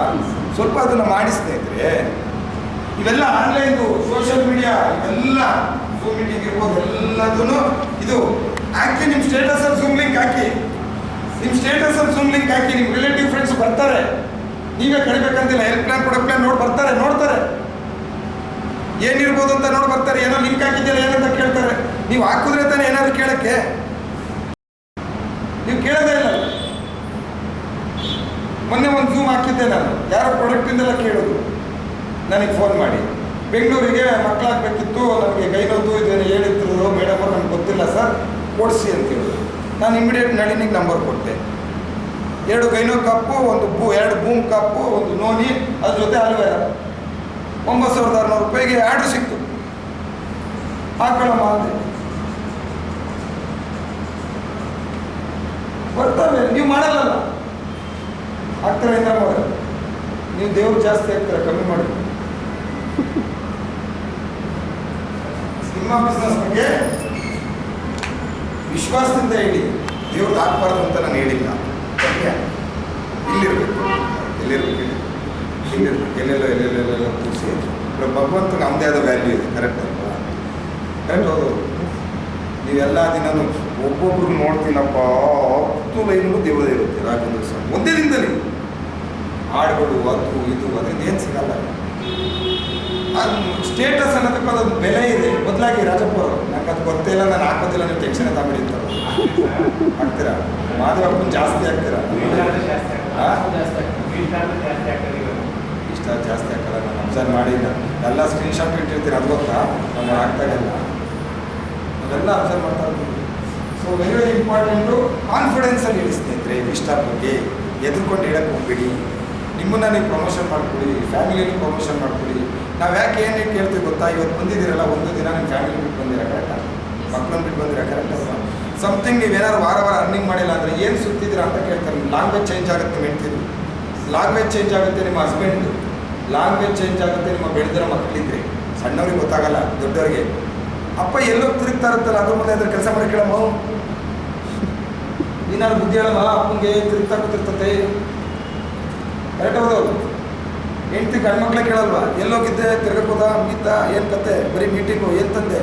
ಸ್ವಲ್ಪ ಅದನ್ನು ಮಾಡಿ ಸ್ನೇಹಿತರೆ. ಇವೆಲ್ಲ ಆನ್ಲೈನ್ದು ಸೋಷಿಯಲ್ ಮೀಡಿಯಾ ಇವೆಲ್ಲ ಝೂಮ್ ಮೀಟಿಂಗ್ ಇರ್ಬೋದು, ಎಲ್ಲದೂ ಇದು ಹಾಕಿ. ನಿಮ್ಮ ಸ್ಟೇಟಸಲ್ಲಿ ಝೂಮ್ ಲಿಂಕ್ ಹಾಕಿ, ನಿಮ್ಮ ಸ್ಟೇಟಸಲ್ಲಿ ಝೂಮ್ ಲಿಂಕ್ ಹಾಕಿ. ನಿಮ್ಮ ರಿಲೇಟಿವ್ ಫ್ರೆಂಡ್ಸ್ ಬರ್ತಾರೆ, ನೀವೇ ಕಡಿಬೇಕಂತಿಲ್ಲ, ಹೆಲ್ಪ್ ಪ್ಲಾನ್ ಕೊಡೋ ಪ್ಲಾನ್ ನೋಡ್ತಾರೆ ಏನಿರ್ಬೋದು ಅಂತ ನೋಡಿ ಬರ್ತಾರೆ. ಏನೋ ಲಿಂಕ್ ಹಾಕಿದ್ದೀರ ಏನಂತ ಕೇಳ್ತಾರೆ. ನೀವು ಹಾಕಿದ್ರೆ ತಾನೇ ಏನಾದ್ರು ಕೇಳೋಕ್ಕೆ, ನೀವು ಕೇಳೋದೇ ಇಲ್ಲ. ಮೊನ್ನೆ ಒಂದು ಝೂಮ್ ಹಾಕಿದ್ದೆ ನಾನು, ಯಾರೋ ಪ್ರಾಡಕ್ಟಿಂದೆಲ್ಲ ಕೇಳೋದು ನನಗೆ ಫೋನ್ ಮಾಡಿ, ಬೆಂಗಳೂರಿಗೆ ಮಕ್ಕಳಾಗಬೇಕಿತ್ತು, ನಮಗೆ ಕೈನೋದು ಇದೇನು ಹೇಳಿದ್ರು ಮೇಡಮ್ ಅವ್ರು, ನನಗೆ ಗೊತ್ತಿಲ್ಲ ಸರ್ ಕೊಡಿಸಿ ಅಂತ ಹೇಳಿದ್ರು. ನಾನು ಇಮಿಡಿಯೇಟ್ ನಳಿನಿಗೆ ನಂಬರ್ ಕೊಟ್ಟೆ. 2 ಕೈನೋ ಕಪ್ಪು, 2 ಬೂಮ್ ಕಪ್ಪು, 1 ನೋನಿ, ಅದ್ರ ಜೊತೆ ಅಲ್ವೇರ 9,600 ರೂಪಾಯಿಗೆ ಆರ್ಡ್ರ್ ಸಿಕ್ತು. ಹಾಕೊಳ್ಳಮ್ಮ ಅಂತೆ. ಬರ್ತವೆ, ನೀವು ಮಾಡಲ್ಲಲ್ಲ, ಆಗ್ತಾರೆ ಇಂದ ಮಾಡೋದು. ನೀವು ದೇವ್ರು ಜಾಸ್ತಿ ಆಗ್ತಾರೆ, ಕಮ್ಮಿ ಮಾಡಿ. ನಿಮ್ಮ ಬಿಸ್ನೆಸ್ ಬಗ್ಗೆ ವಿಶ್ವಾಸದಿಂದ ಹೇಳಿ, ದೇವ್ರು ಹಾಕ್ಬಾರ್ದು ಅಂತ ನಾನು ಹೇಳಿಲ್ಲ. ಇಲ್ಲಿರ್ಬೇಕು ಎಲ್ಲೆಲ್ಲ ಕೂರಿಸಿ ಭಗವಂತ ನಮ್ಮದೇ ಆದ ವ್ಯಾಲ್ಯೂ ಇದೆ. ಕರೆಕ್ಟ್ ಅಲ್ವಾ? ಕರೆಕ್ಟ್ ಹೌದು. ನೀವೆಲ್ಲ ದಿನನೂ ಒಬ್ಬೊಬ್ರು ನೋಡ್ತೀನಪ್ಪ, 10 ಲೈನ್ಗೂ ದೇವರೇ ಇರುತ್ತೆ. ರಾಘವೇಂದ್ರ ಸ್ವಾಮಿ ಒಂದೇ ದಿನದಲ್ಲಿ ಹಾಡುಗಳು, ಅದು ಇದು ಅದರಿಂದ ಏನು ಸಿಗಲ್ಲ. ಅದು ಸ್ಟೇಟಸ್ ಅನ್ನೋದಕ್ಕೆ ಅದೊಂದು ಬೆಲೆ ಇದೆ. ಬದಲಾಗಿ ರಾಜಪ್ಪ ಅವರು, ನಂಗೆ ಅದು ಗೊತ್ತಿಲ್ಲ, ನಾನು ಹಾಕೋದಿಲ್ಲ, ನೀವು ಟೆನ್ಷನ್ ತಗೊಂಡಿರ್ತಾರೆ. ಆಗ್ತೀರಾ? ಮಾಧವಪ್ಪನ ಜಾಸ್ತಿ ಆಗ್ತೀರಾ? ಇಷ್ಟ ಜಾಸ್ತಿ ಆಗ್ತಲ್ಲ. ನಾನು ಅಬ್ಸರ್ವ್ ಮಾಡಿ ಎಲ್ಲ ಸ್ಕ್ರೀನ್ಶಾಟ್ ಇಟ್ಟಿರ್ತೀರ, ಅದು ಗೊತ್ತಾ? ನಾನು ಆಗ್ತಾಯಿಲ್ಲ, ಅದೆಲ್ಲ ಅಬ್ಸರ್ವ್ ಮಾಡ್ತಾ ಇರ್ತೀನಿ. ಸೊ ವೆರಿ ವೆರಿ ಇಂಪಾರ್ಟೆಂಟು ಕಾನ್ಫಿಡೆನ್ಸಲ್ಲಿ ಹೇಳಿ ಸ್ನೇಹಿತರೆ. ಇಷ್ಟ ಬಗ್ಗೆ ಎದುರ್ಕೊಂಡು ಹೇಳಕ್ಕೆ ಹೋಗ್ಬೇಡಿ. ನಿಮ್ಮನ್ನು ನೀವು ಪ್ರಮೋಷನ್ ಮಾಡ್ಕೊಳ್ಳಿ, ಫ್ಯಾಮಿಲಿಯಲ್ಲಿ ಪ್ರಮೋಷನ್ ಮಾಡ್ಕೊಳ್ಳಿ. ನಾವು ಯಾಕೆ ಏನು ಕೇಳ್ತೀವಿ ಗೊತ್ತಾ? ಇವತ್ತು ಬಂದಿದ್ದೀರಲ್ಲ, ಒಂದು ದಿನ ನಿಮ್ಮ ಫ್ಯಾಮಿಲಿ ಬಿಟ್ಟು ಬಂದಿರ ಕರೆಕ್ಟಾ? ಮಕ್ಕಳನ್ನ ಬಿಟ್ಟು ಬಂದಿರ ಕರೆಕ್ಟ್ ಅಲ್ವಾ? ಸಮಥಿಂಗ್ ನೀವೇನಾದ್ರು ವಾರ ಅರ್ನಿಂಗ್ ಮಾಡಿಲ್ಲ ಅಂದರೆ ಏನು ಸುತ್ತಿದ್ದೀರಾ ಅಂತ ಕೇಳ್ತಾರೆ. ಲ್ಯಾಂಗ್ವೇಜ್ ಚೇಂಜ್ ಆಗುತ್ತೆ, ಮೆಂಟಿದ್ದು ಲ್ಯಾಂಗ್ವೇಜ್ ಚೇಂಜ್ ಆಗುತ್ತೆ, ನಿಮ್ಮ ಹಸ್ಬೆಂಡ್ ಲ್ಯಾಂಗ್ವೇಜ್ ಚೇಂಜ್ ಆಗುತ್ತೆ, ನಿಮ್ಮ ಬೆಳೆದಿರೋ ಮಕ್ಕಳಿದ್ರೆ. ಸಣ್ಣವ್ರಿಗೆ ಗೊತ್ತಾಗಲ್ಲ, ದೊಡ್ಡವ್ರಿಗೆ ಅಪ್ಪ ಎಲ್ಲೋ ತಿರುಗ್ತಾ ಇರುತ್ತಲ್ಲ, ಅದ್ರ ಮುಂದೆ ಅದ್ರ ಕೆಲಸ ಮಾಡಿ ಕೇಳಮ್ಮ, ನೀನಾದ್ರು ಬುದ್ಧಿ ಹೇಳಮ್ಮ, ಅಪ್ಪನಿಗೆ ತಿರುಗ್ತಾ ಕೂತಿರ್ತತೆ. ಕರೆಕ್ಟ್ ಹೌದು. ಹೆಂಡ್ತಿ ಗಂಡು ಮಕ್ಕಳೇ ಕೇಳಲ್ವಾ, ಎಲ್ಲೋಗಿದ್ದೆ, ತಿರ್ಗಕ್ಕೋದ, ಮುಗಿತ, ಏನು ಕತೆ, ಬರೀ ಮೀಟಿಂಗು, ಏನು ತಂದೆ.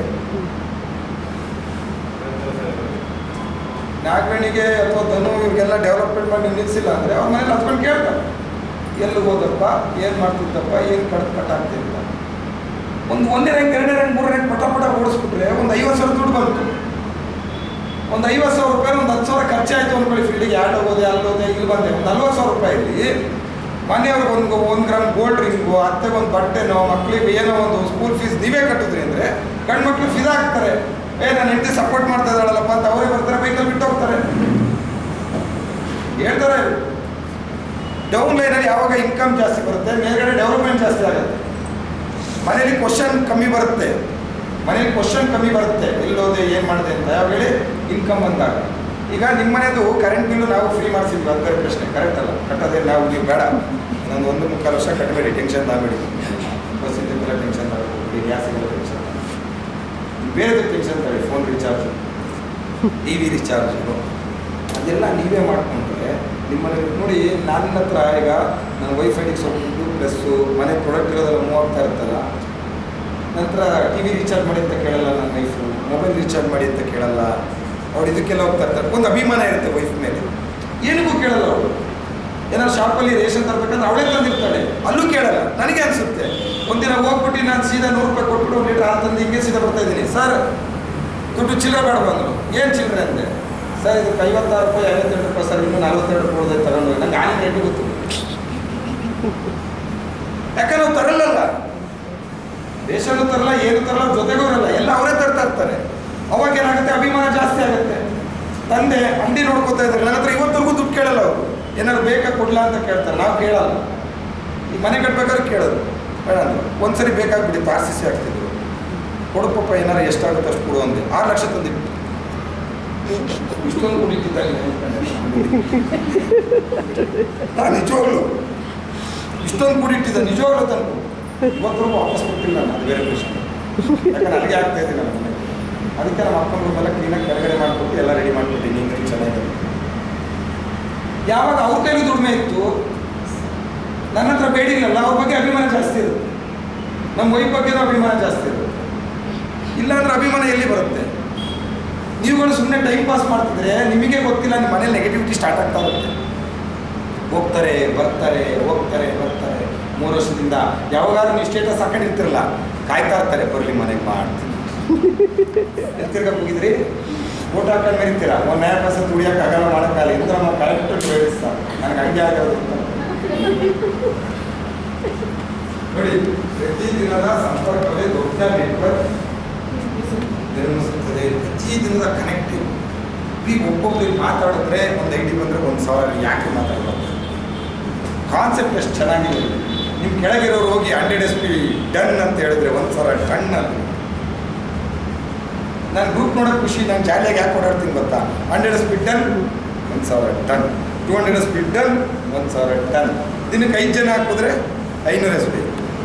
ನಾಗರಣಿಗೆ ಅಥವಾ ಧನು ಇವ್ರಿಗೆಲ್ಲ ಡೆವಲಪ್ಮೆಂಟ್ ಮಾಡಿ ನಿಲ್ಲಿಸಿಲ್ಲ ಅಂದರೆ ಅವ್ರ ಮನೇಲಿ ಹತ್ಕೊಂಡು ಕೇಳ್ತಾರೆ, ಎಲ್ಲಿ ಹೋದಪ್ಪ, ಏನು ಮಾಡ್ತಿದ್ದಪ್ಪ, ಏನು ಕಟ್ಟಾಗ್ತಿಲ್ಲ. ಒಂದನೇ ರ್ಯಾಂಕ್, 2ನೇ ರ್ಯಾಂಕ್, 3ನೇ ರ್ಯಾಂಕ್ ಪಟ ಓಡಿಸ್ಬಿಟ್ರೆ ಒಂದು 50,000 ದುಡ್ಡು ಬಂತು. ಒಂದು 50,000 ರೂಪಾಯಿ, ಒಂದು 10,000 ಖರ್ಚಾಯಿತು ಅಂದ್ಕೊಳ್ಳಿ. ಫೀಲ್ಡಿಗೆ ಯಾರು ಹೋದೆ, ಅಲ್ಲೋದೆ, ಇಲ್ಲಿ ಬಂದೆ. ಒಂದು 40,000 ರೂಪಾಯಿಲಿ ಮನೆಯವ್ರಿಗೆ ಒಂದು ಗ್ರಾಮ್ ಗೋಲ್ಡ್ ರಿಂಗು, ಅತ್ತೆಗೆ ಒಂದು ಬಟ್ಟೆನೋ, ಮಕ್ಕಳಿಗೆ ಏನೋ ಒಂದು ಸ್ಕೂಲ್ ಫೀಸ್ ನೀವೇ ಕಟ್ಟಿದ್ರಿ ಅಂದರೆ ಗಂಡು ಮಕ್ಕಳು ಫಿದಾ ಆಗ್ತಾರೆ. ನನ್ನ ಹೆಂಡತಿ ಸಪೋರ್ಟ್ ಮಾಡ್ತಾ ಇದ್ದಾಳಲ್ಲಪ್ಪ ಅಂತ ಅವರೇ ಬರ್ತಾರೆ, ಬೈಕಲ್ಲಿ ಬಿಟ್ಟು ಹೋಗ್ತಾರೆ. ಹೇಳ್ತಾರೆ, ಡೌನ್ ಲೈನಲ್ಲಿ ಯಾವಾಗ ಇನ್ಕಮ್ ಜಾಸ್ತಿ ಬರುತ್ತೆ, ಮೇಲ್ಗಡೆ ಡೆವಲಪ್ಮೆಂಟ್ ಜಾಸ್ತಿ ಆಗುತ್ತೆ. ಮನೇಲಿ ಕ್ವಶನ್ ಕಮ್ಮಿ ಬರುತ್ತೆ, ಎಲ್ಲೋದೆ, ಏನು ಮಾಡಿದೆ ಅಂತ ಯಾವಾಗ ಹೇಳಿ ಇನ್ಕಮ್ ಬಂದಾಗ. ಈಗ ನಿಮ್ಮ ಮನೆಯದು ಕರೆಂಟ್ ಬಿಲ್ಲು ನಾವು ಫ್ರೀ ಮಾಡಿಸಿದ್ವಿ, ಅದು ಬೇರೆ ಪ್ರಶ್ನೆ, ಕರೆಕ್ಟ್ ಅಲ್ಲ. ಕಟ್ಟೋದೇ ನಾವು, ನೀವು ಬೇಡ, ಇನ್ನೊಂದು 1.25 ವರ್ಷ ಕಟ್ಟಬೇಡಿ, ಟೆನ್ಷನ್ ತಗಬೇಡಿ. ಬಸ್ಸಿಂದೆಲ್ಲ ಟೆನ್ಷನ್ ತಗೋಬೇಡಿ, ಗ್ಯಾಸಿಗೆಲ್ಲ ಟೆನ್ಷನ್, ಬೇರೆ ಟೆನ್ಷನ್ ತಗೊಳ್ಳಿ. ಫೋನ್ ರೀಚಾರ್ಜು, TV ರೀಚಾರ್ಜು, ಅದೆಲ್ಲ ನೀವೇ ಮಾಡ್ಕೊಂಡ್ರೆ ನಿಮ್ಮನೆ ನೋಡಿ. ನನ್ನ ಹತ್ರ ಈಗ ನನ್ನ ವೈಫೈಗೆ ಸ್ವಲ್ಪ ದುಡ್ಡು ಪ್ಲಸ್ಸು ಮನೆ ಪ್ರಾಡಕ್ಟ್ ಇರೋದೆಲ್ಲ ಮೂವ್ ಆಗ್ತಾ ಇರ್ತಲ್ಲ. ನಂತರ TV ರೀಚಾರ್ಜ್ ಮಾಡಿ ಅಂತ ಕೇಳಲ್ಲ ನನ್ನ ವೈಫು, ಮೊಬೈಲ್ ರೀಚಾರ್ಜ್ ಮಾಡಿ ಅಂತ ಕೇಳಲ್ಲ. ಅವ್ರು ಇದಕ್ಕೆಲ್ಲ ಹೋಗ್ತಾ ಇರ್ತಾರೆ. ಒಂದು ಅಭಿಮಾನ ಇರುತ್ತೆ ವೈಫ್ ಮೇಲೆ, ಏನಕ್ಕೂ ಕೇಳಲ್ಲ ಅವಳು. ಏನಾದ್ರು ಶಾಪಲ್ಲಿ ರೇಷನ್ ತರಬೇಕಂದ್ರೆ ಅವಳೇ ತಂದಿರ್ತಾಳೆ, ಅಲ್ಲೂ ಕೇಳಲ್ಲ. ನನಗೆ ಅನಿಸುತ್ತೆ, ಒಂದಿನ ಹೋಗ್ಬಿಟ್ಟು ನಾನು ಸೀದಾ 100 ರೂಪಾಯಿ ಕೊಟ್ಬಿಟ್ಟು 1 ಲೀಟ್ರ್ ಹಾಲು ತಂದು ಹಿಂಗೆ ಸೀದಾ ಬರ್ತಾ ಇದ್ದೀನಿ. ಸರ್ ದುಡ್ಡು ಚಿಲ್ಲರೆ ಬೇಡ ಬಂದರು. ಏನು ಚಿಲ್ಲರೆ ಅಂದೆ? ಸರ್ ಇದಕ್ಕೆ 56 ರೂಪಾಯಿ, 52 ರೂಪಾಯಿ ಸರ್, ಇನ್ನೂ 42 ಕೊಡೋದೇ ತಗೊಂಡು. ನಂಗೆ ಹಾಲಿನ ರೇಟು ಗೊತ್ತು, ಯಾಕಂದ್ರೆ ನಾವು ತರಲ್ಲ, ರೇಷನ್ನು ತರಲ್ಲ, ಏನು ತರಲ್ಲ, ಜೊತೆಗೂ ಇರಲ್ಲ, ಎಲ್ಲ ಅವರೇ ತರ್ತಾ ಇರ್ತಾರೆ. ಅವಾಗ ಏನಾಗುತ್ತೆ, ಅಭಿಮಾನ ಜಾಸ್ತಿ ಆಗುತ್ತೆ. ತಂದೆ ಅಂಗಡಿ ನೋಡ್ಕೋತಾ ಇದ್ದಾರೆ, ನನ್ನ ಹತ್ರ ಇವತ್ತರೆಗೂ ದುಡ್ಡು ಕೇಳಲ್ಲ ಅವರು. ಏನಾದ್ರು ಬೇಕಾ ಕೊಡ್ಲಾ ಅಂತ ಕೇಳ್ತಾರೆ, ನಾವು ಕೇಳಲ್ಲ. ಈ ಮನೆ ಕಟ್ಬೇಕಾದ್ರೆ ಕೇಳೋದು ಬೇಡ ಅಂದರು. ಒಂದ್ಸರಿ ಬೇಕಾಗ್ಬಿಟ್ಟು RCC ಆಗ್ತಿದ್ರು, ಕೊಡಪ್ಪಪ್ಪ ಏನಾರು ಎಷ್ಟಾಗುತ್ತೆ ಅಷ್ಟು ಕೊಡು ಅಂದೆ. 6 ಲಕ್ಷ ತಂದಿಟ್ಟು ಇಷ್ಟೊಂದು ಕುಡಿತಿದ್ದಾಗ ನಾನು ನಿಜವಾಗ್ಲು ಇಷ್ಟೊಂದು ಕುಡಿಟ್ಟಿದ್ದ, ನಿಜವಾಗ್ಲೂ ತಂದು ಇವತ್ತರೆಗೂ ವಾಪಸ್ ಕೊಟ್ಟಿಲ್ಲ ನಾನು. ಅದು ಬೇರೆ ಪ್ರಶ್ನೆ, ಯಾಕಂದ್ರೆ ಅಲ್ಲಿಗೆ ಆಗ್ತಾ ಇದೆ ನನ್ನ ಮನೆ. ಅದಕ್ಕೆ ನಮ್ಮ ಅಪ್ಪನ ರೂಮೆಲ್ಲ ಕ್ಲೀನಾಗಿ ಕೆಳಗಡೆ ಮಾಡಿಕೊಟ್ಟು ಎಲ್ಲ ರೆಡಿ ಮಾಡಿಕೊಟ್ಟಿನಿ, ಹಿಂಗೆ ಚೆನ್ನಾಗಿದೆ. ಯಾವಾಗ ಅವ್ರ ಕೈಲಿ ದುಡಿಮೆ ಇತ್ತು, ನನ್ನ ಹತ್ರ ಬೇಡಿಲ್ಲಲ್ಲ, ಅವ್ರ ಬಗ್ಗೆ ಅಭಿಮಾನ ಜಾಸ್ತಿ ಇರುತ್ತೆ. ನಮ್ಮ ವೈಫ್ ಬಗ್ಗೆನೂ ಅಭಿಮಾನ ಜಾಸ್ತಿ ಇರುತ್ತೆ. ಇಲ್ಲಾಂದ್ರೆ ಅಭಿಮಾನ ಎಲ್ಲಿ ಬರುತ್ತೆ? ನೀವುಗಳು ಸುಮ್ಮನೆ ಟೈಮ್ ಪಾಸ್ ಮಾಡ್ತಿದ್ರೆ ನಿಮಗೆ ಗೊತ್ತಿಲ್ಲ, ನಿಮ್ಮ ಮನೇಲಿ ನೆಗೆಟಿವಿಟಿ ಸ್ಟಾರ್ಟ್ ಆಗ್ತಾ ಇರುತ್ತೆ. ಹೋಗ್ತಾರೆ ಬರ್ತಾರೆ 3 ವರ್ಷದಿಂದ ಯಾವಾಗಾದ್ರೂ ನೀವು ಸ್ಟೇಟಸ್ ಹಾಕೊಂಡಿರ್ತಿರಲ್ಲ, ಕಾಯ್ತಾ ಇರ್ತಾರೆ, ಬರಲಿ ಮನೆಗೆ ಮಾಡ್ತೀನಿ. ತಿರ್ಗಾ ಹೋಗಿದ್ರಿ ಫೋಟೋ ಹಾಕೊಂಡು ಮೆರಿತೀರ, ಒಂದು ನ್ಯಾಯ ಪಾಸ ತುಳಿಯೋಕೆ ಆಗಲ್ಲ, ಮಾಡೋಕ್ಕಾಗಲ್ಲ. ಇಂದ್ರ ನಾವು ಕರೆಕ್ಟ್ ಬೇಡಿಸ್ತಾರೆ, ನನಗೆ ಹಂಗೆ ಆಗೋದು ನೋಡಿ. ಪ್ರತಿದಿನದ ಸಂಪರ್ಕವೇ ದೊಡ್ಡ ನೆಟ್ವರ್ಕ್ ನಿರ್ಮಿಸುತ್ತದೆ. ಪ್ರತಿದಿನದ ಕನೆಕ್ಟಿವ್. ಈಗ ಒಬ್ಬೊಬ್ಬರಿಗೆ ಮಾತಾಡಿದ್ರೆ ಒಂದು ID ಬಂದರೆ 1,000 ಯಾಕೆ ಮಾತಾಡಬಾರ್ದು? ಕಾನ್ಸೆಪ್ಟ್ ಎಷ್ಟು ಚೆನ್ನಾಗಿದೆ. ನಿಮ್ಮ ಕೆಳಗಿರೋರು ಹೋಗಿ 100 SP ಡನ್ ಅಂತ ಹೇಳಿದ್ರೆ 1,000 ಟನ್ ಅಲ್ಲಿ. ನಾನು ಗ್ರೂಪ್ ನೋಡೋಕೆ ಖುಷಿ, ನಾನು ಜಾಲಿಯಾಗಿ ಯಾಕೆ ಓಡಾಡ್ತೀನಿ ಗೊತ್ತಾ? 100 SP done 1,000 ton, 200 SP done 1,000 ton. ದಿನಕ್ಕೆ 5 ಜನ ಹಾಕಿದ್ರೆ 500 SP.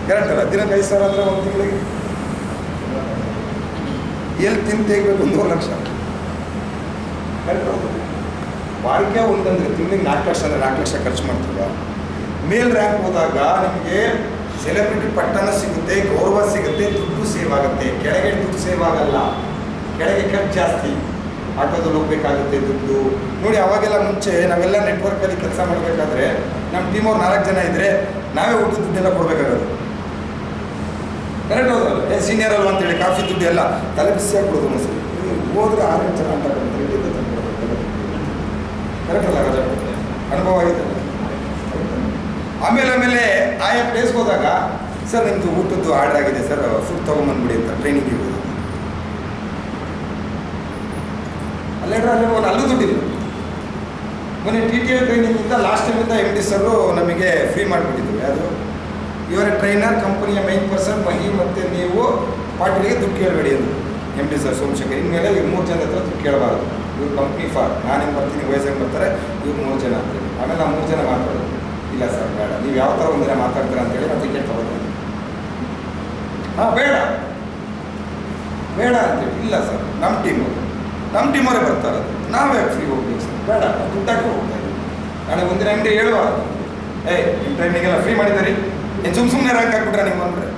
ಕರೆಕ್ಟ್ ಅಲ್ಲ? ದಿನಕ್ಕೆ 5,000 ಅಂದರೆ ಒಂದು ತಿಂಗಳಿಗೆ ಎಲ್ಲಿ ತಿಂದು ತೆಗಬೇಕು? 1 ಲಕ್ಷ. ಕರೆಕ್ಟ್ ಹೌದು. ವಾರಕ್ಕೆ ಒಂದಂದ್ರೆ ತಿಂಗಳಿಗೆ 4 ಲಕ್ಷ ಅಂದರೆ 4 ಲಕ್ಷ ಖರ್ಚು ಮಾಡ್ತೀವ. ಮೇಲ್ ರ್ಯಾಂಕ್ ಹೋದಾಗ ನಿಮಗೆ ಸೆಲೆಬ್ರಿಟಿ ಪಟ್ಟಣ ಸಿಗುತ್ತೆ, ಗೌರವ ಸಿಗುತ್ತೆ, ದುಡ್ಡು ಸೇವ್ ಆಗುತ್ತೆ. ಕೆಳಗೆ ದುಡ್ಡು ಸೇವ್ ಆಗಲ್ಲ, ಕೆಳಗೆ ಖರ್ಚು ಜಾಸ್ತಿ. ಆಟೋದಲ್ಲಿ ಹೋಗ್ಬೇಕಾಗುತ್ತೆ ದುಡ್ಡು. ನೋಡಿ, ಅವಾಗೆಲ್ಲ ಮುಂಚೆ ನಾವೆಲ್ಲ ನೆಟ್ವರ್ಕಲ್ಲಿ ಕೆಲಸ ಮಾಡಬೇಕಾದ್ರೆ ನಮ್ಮ ಟೀಮವ್ರು 4 ಜನ ಇದ್ದರೆ ನಾವೇ ಊಟದ ದುಡ್ಡೆಲ್ಲ ಕೊಡಬೇಕಾಗೋದು. ಕರೆಕ್ಟ್ ಹೌದಲ್ಲ? ಸೀನಿಯರ್ ಅಲ್ವ ಅಂತೇಳಿ ಕಾಫಿ ದುಡ್ಡು ಎಲ್ಲ ತಲೆ ಬಿಸಿಯಾಗಿ ಕೊಡೋದು. ಒಂದ್ಸರಿ ಹೋದ್ರೆ 6 ಜನ ಅಂತ ಕರೆಕ್ಟ್ ಅಲ್ಲ? ರಜಾ ಅನುಭವ ಆಗಿದೆ. ಆಮೇಲೆ ಆಯಾ ಪ್ಲೇಸ್ಗೆ ಹೋದಾಗ, ಸರ್ ನಿಮ್ಮದು ಊಟದ್ದು ಆರ್ಡರ್ ಆಗಿದೆ ಸರ್, ಫುಡ್ ತೊಗೊಂಬಂದ್ಬಿಡಿ ಅಂತ ಟ್ರೈನಿಂಗಿಗೆ ಹೋಗೋದು. ಅಲ್ಲೂ ದುಡ್ಡಿಲ್ಲ. ಮೊನ್ನೆ TTL ಟ್ರೈನಿಂಗಿಂದ ಲಾಸ್ಟ್ ಟೈಮಿಂದ MD ಸರು ನಮಗೆ ಫ್ರೀ ಮಾಡಿಬಿಟ್ಟಿದ್ರು. ಯಾವುದು? ಇವರ ಟ್ರೈನರ್, ಕಂಪನಿಯ ಮೈನ್ ಪರ್ಸನ್ ಮಹಿ ಮತ್ತು ನೀವು ಪಾಟೀಲಿಗೆ ದುಡ್ಡು ಕೇಳಬೇಡಿ ಅಂದರು MD ಸರ್ ಸೋಮಶೇಖರ್. ಇನ್ಮೇಲೆ ಇವ್ರು 3 ಜನ ಹತ್ರ ದುಡ್ಡು ಕೇಳಬಾರ್ದು. ಇವ್ರು ಕಂಪ್ನಿ ಫಾರ್, ನಾನೇನು ಬರ್ತೀನಿ, ವಯಸ್ಸಾಗಿ ಬರ್ತಾರೆ, ಇವ್ರು 3 ಜನ ಅಂತೇಳಿ. ಆಮೇಲೆ ನಾವು 3 ಜನ ಮಾತಾಡೋದು. ಇಲ್ಲ ಸರ್ ಬೇಡ, ನೀವು ಯಾವ ಥರ ಒಂದಿನ ಮಾತಾಡ್ತೀರ ಅಂತೇಳಿ ನಾವು ಟಿಕೆಟ್ ತಗೋತೀನಿ. ಬೇಡ ಅಂತೇಳಿ. ಇಲ್ಲ ಸರ್ ನಮ್ಮ ಟೀಮವರೇ ಬರ್ತಾರೆ, ನಾವೇ ಫ್ರೀ ಹೋಗ್ತೀವಿ ಸರ್. ಬೇಡ, ದುಡ್ಡಾಕೆ ಹೋಗ್ತಾ ಇದ್ದೀವಿ. ನಾಳೆ ಒಂದಿನ MD ಹೇಳುವ, ನಿಮ್ಮ ಟ್ರೈನಿಗೆಲ್ಲ ಫ್ರೀ ಮಾಡಿದ್ದೀರಿ, ಏನು ಸುಮ್ಮನೆ ರ್ಯಾಂಕ್ ಹಾಕ್ಬಿಟ್ರೆ ನೀವು ಅಂದರೆ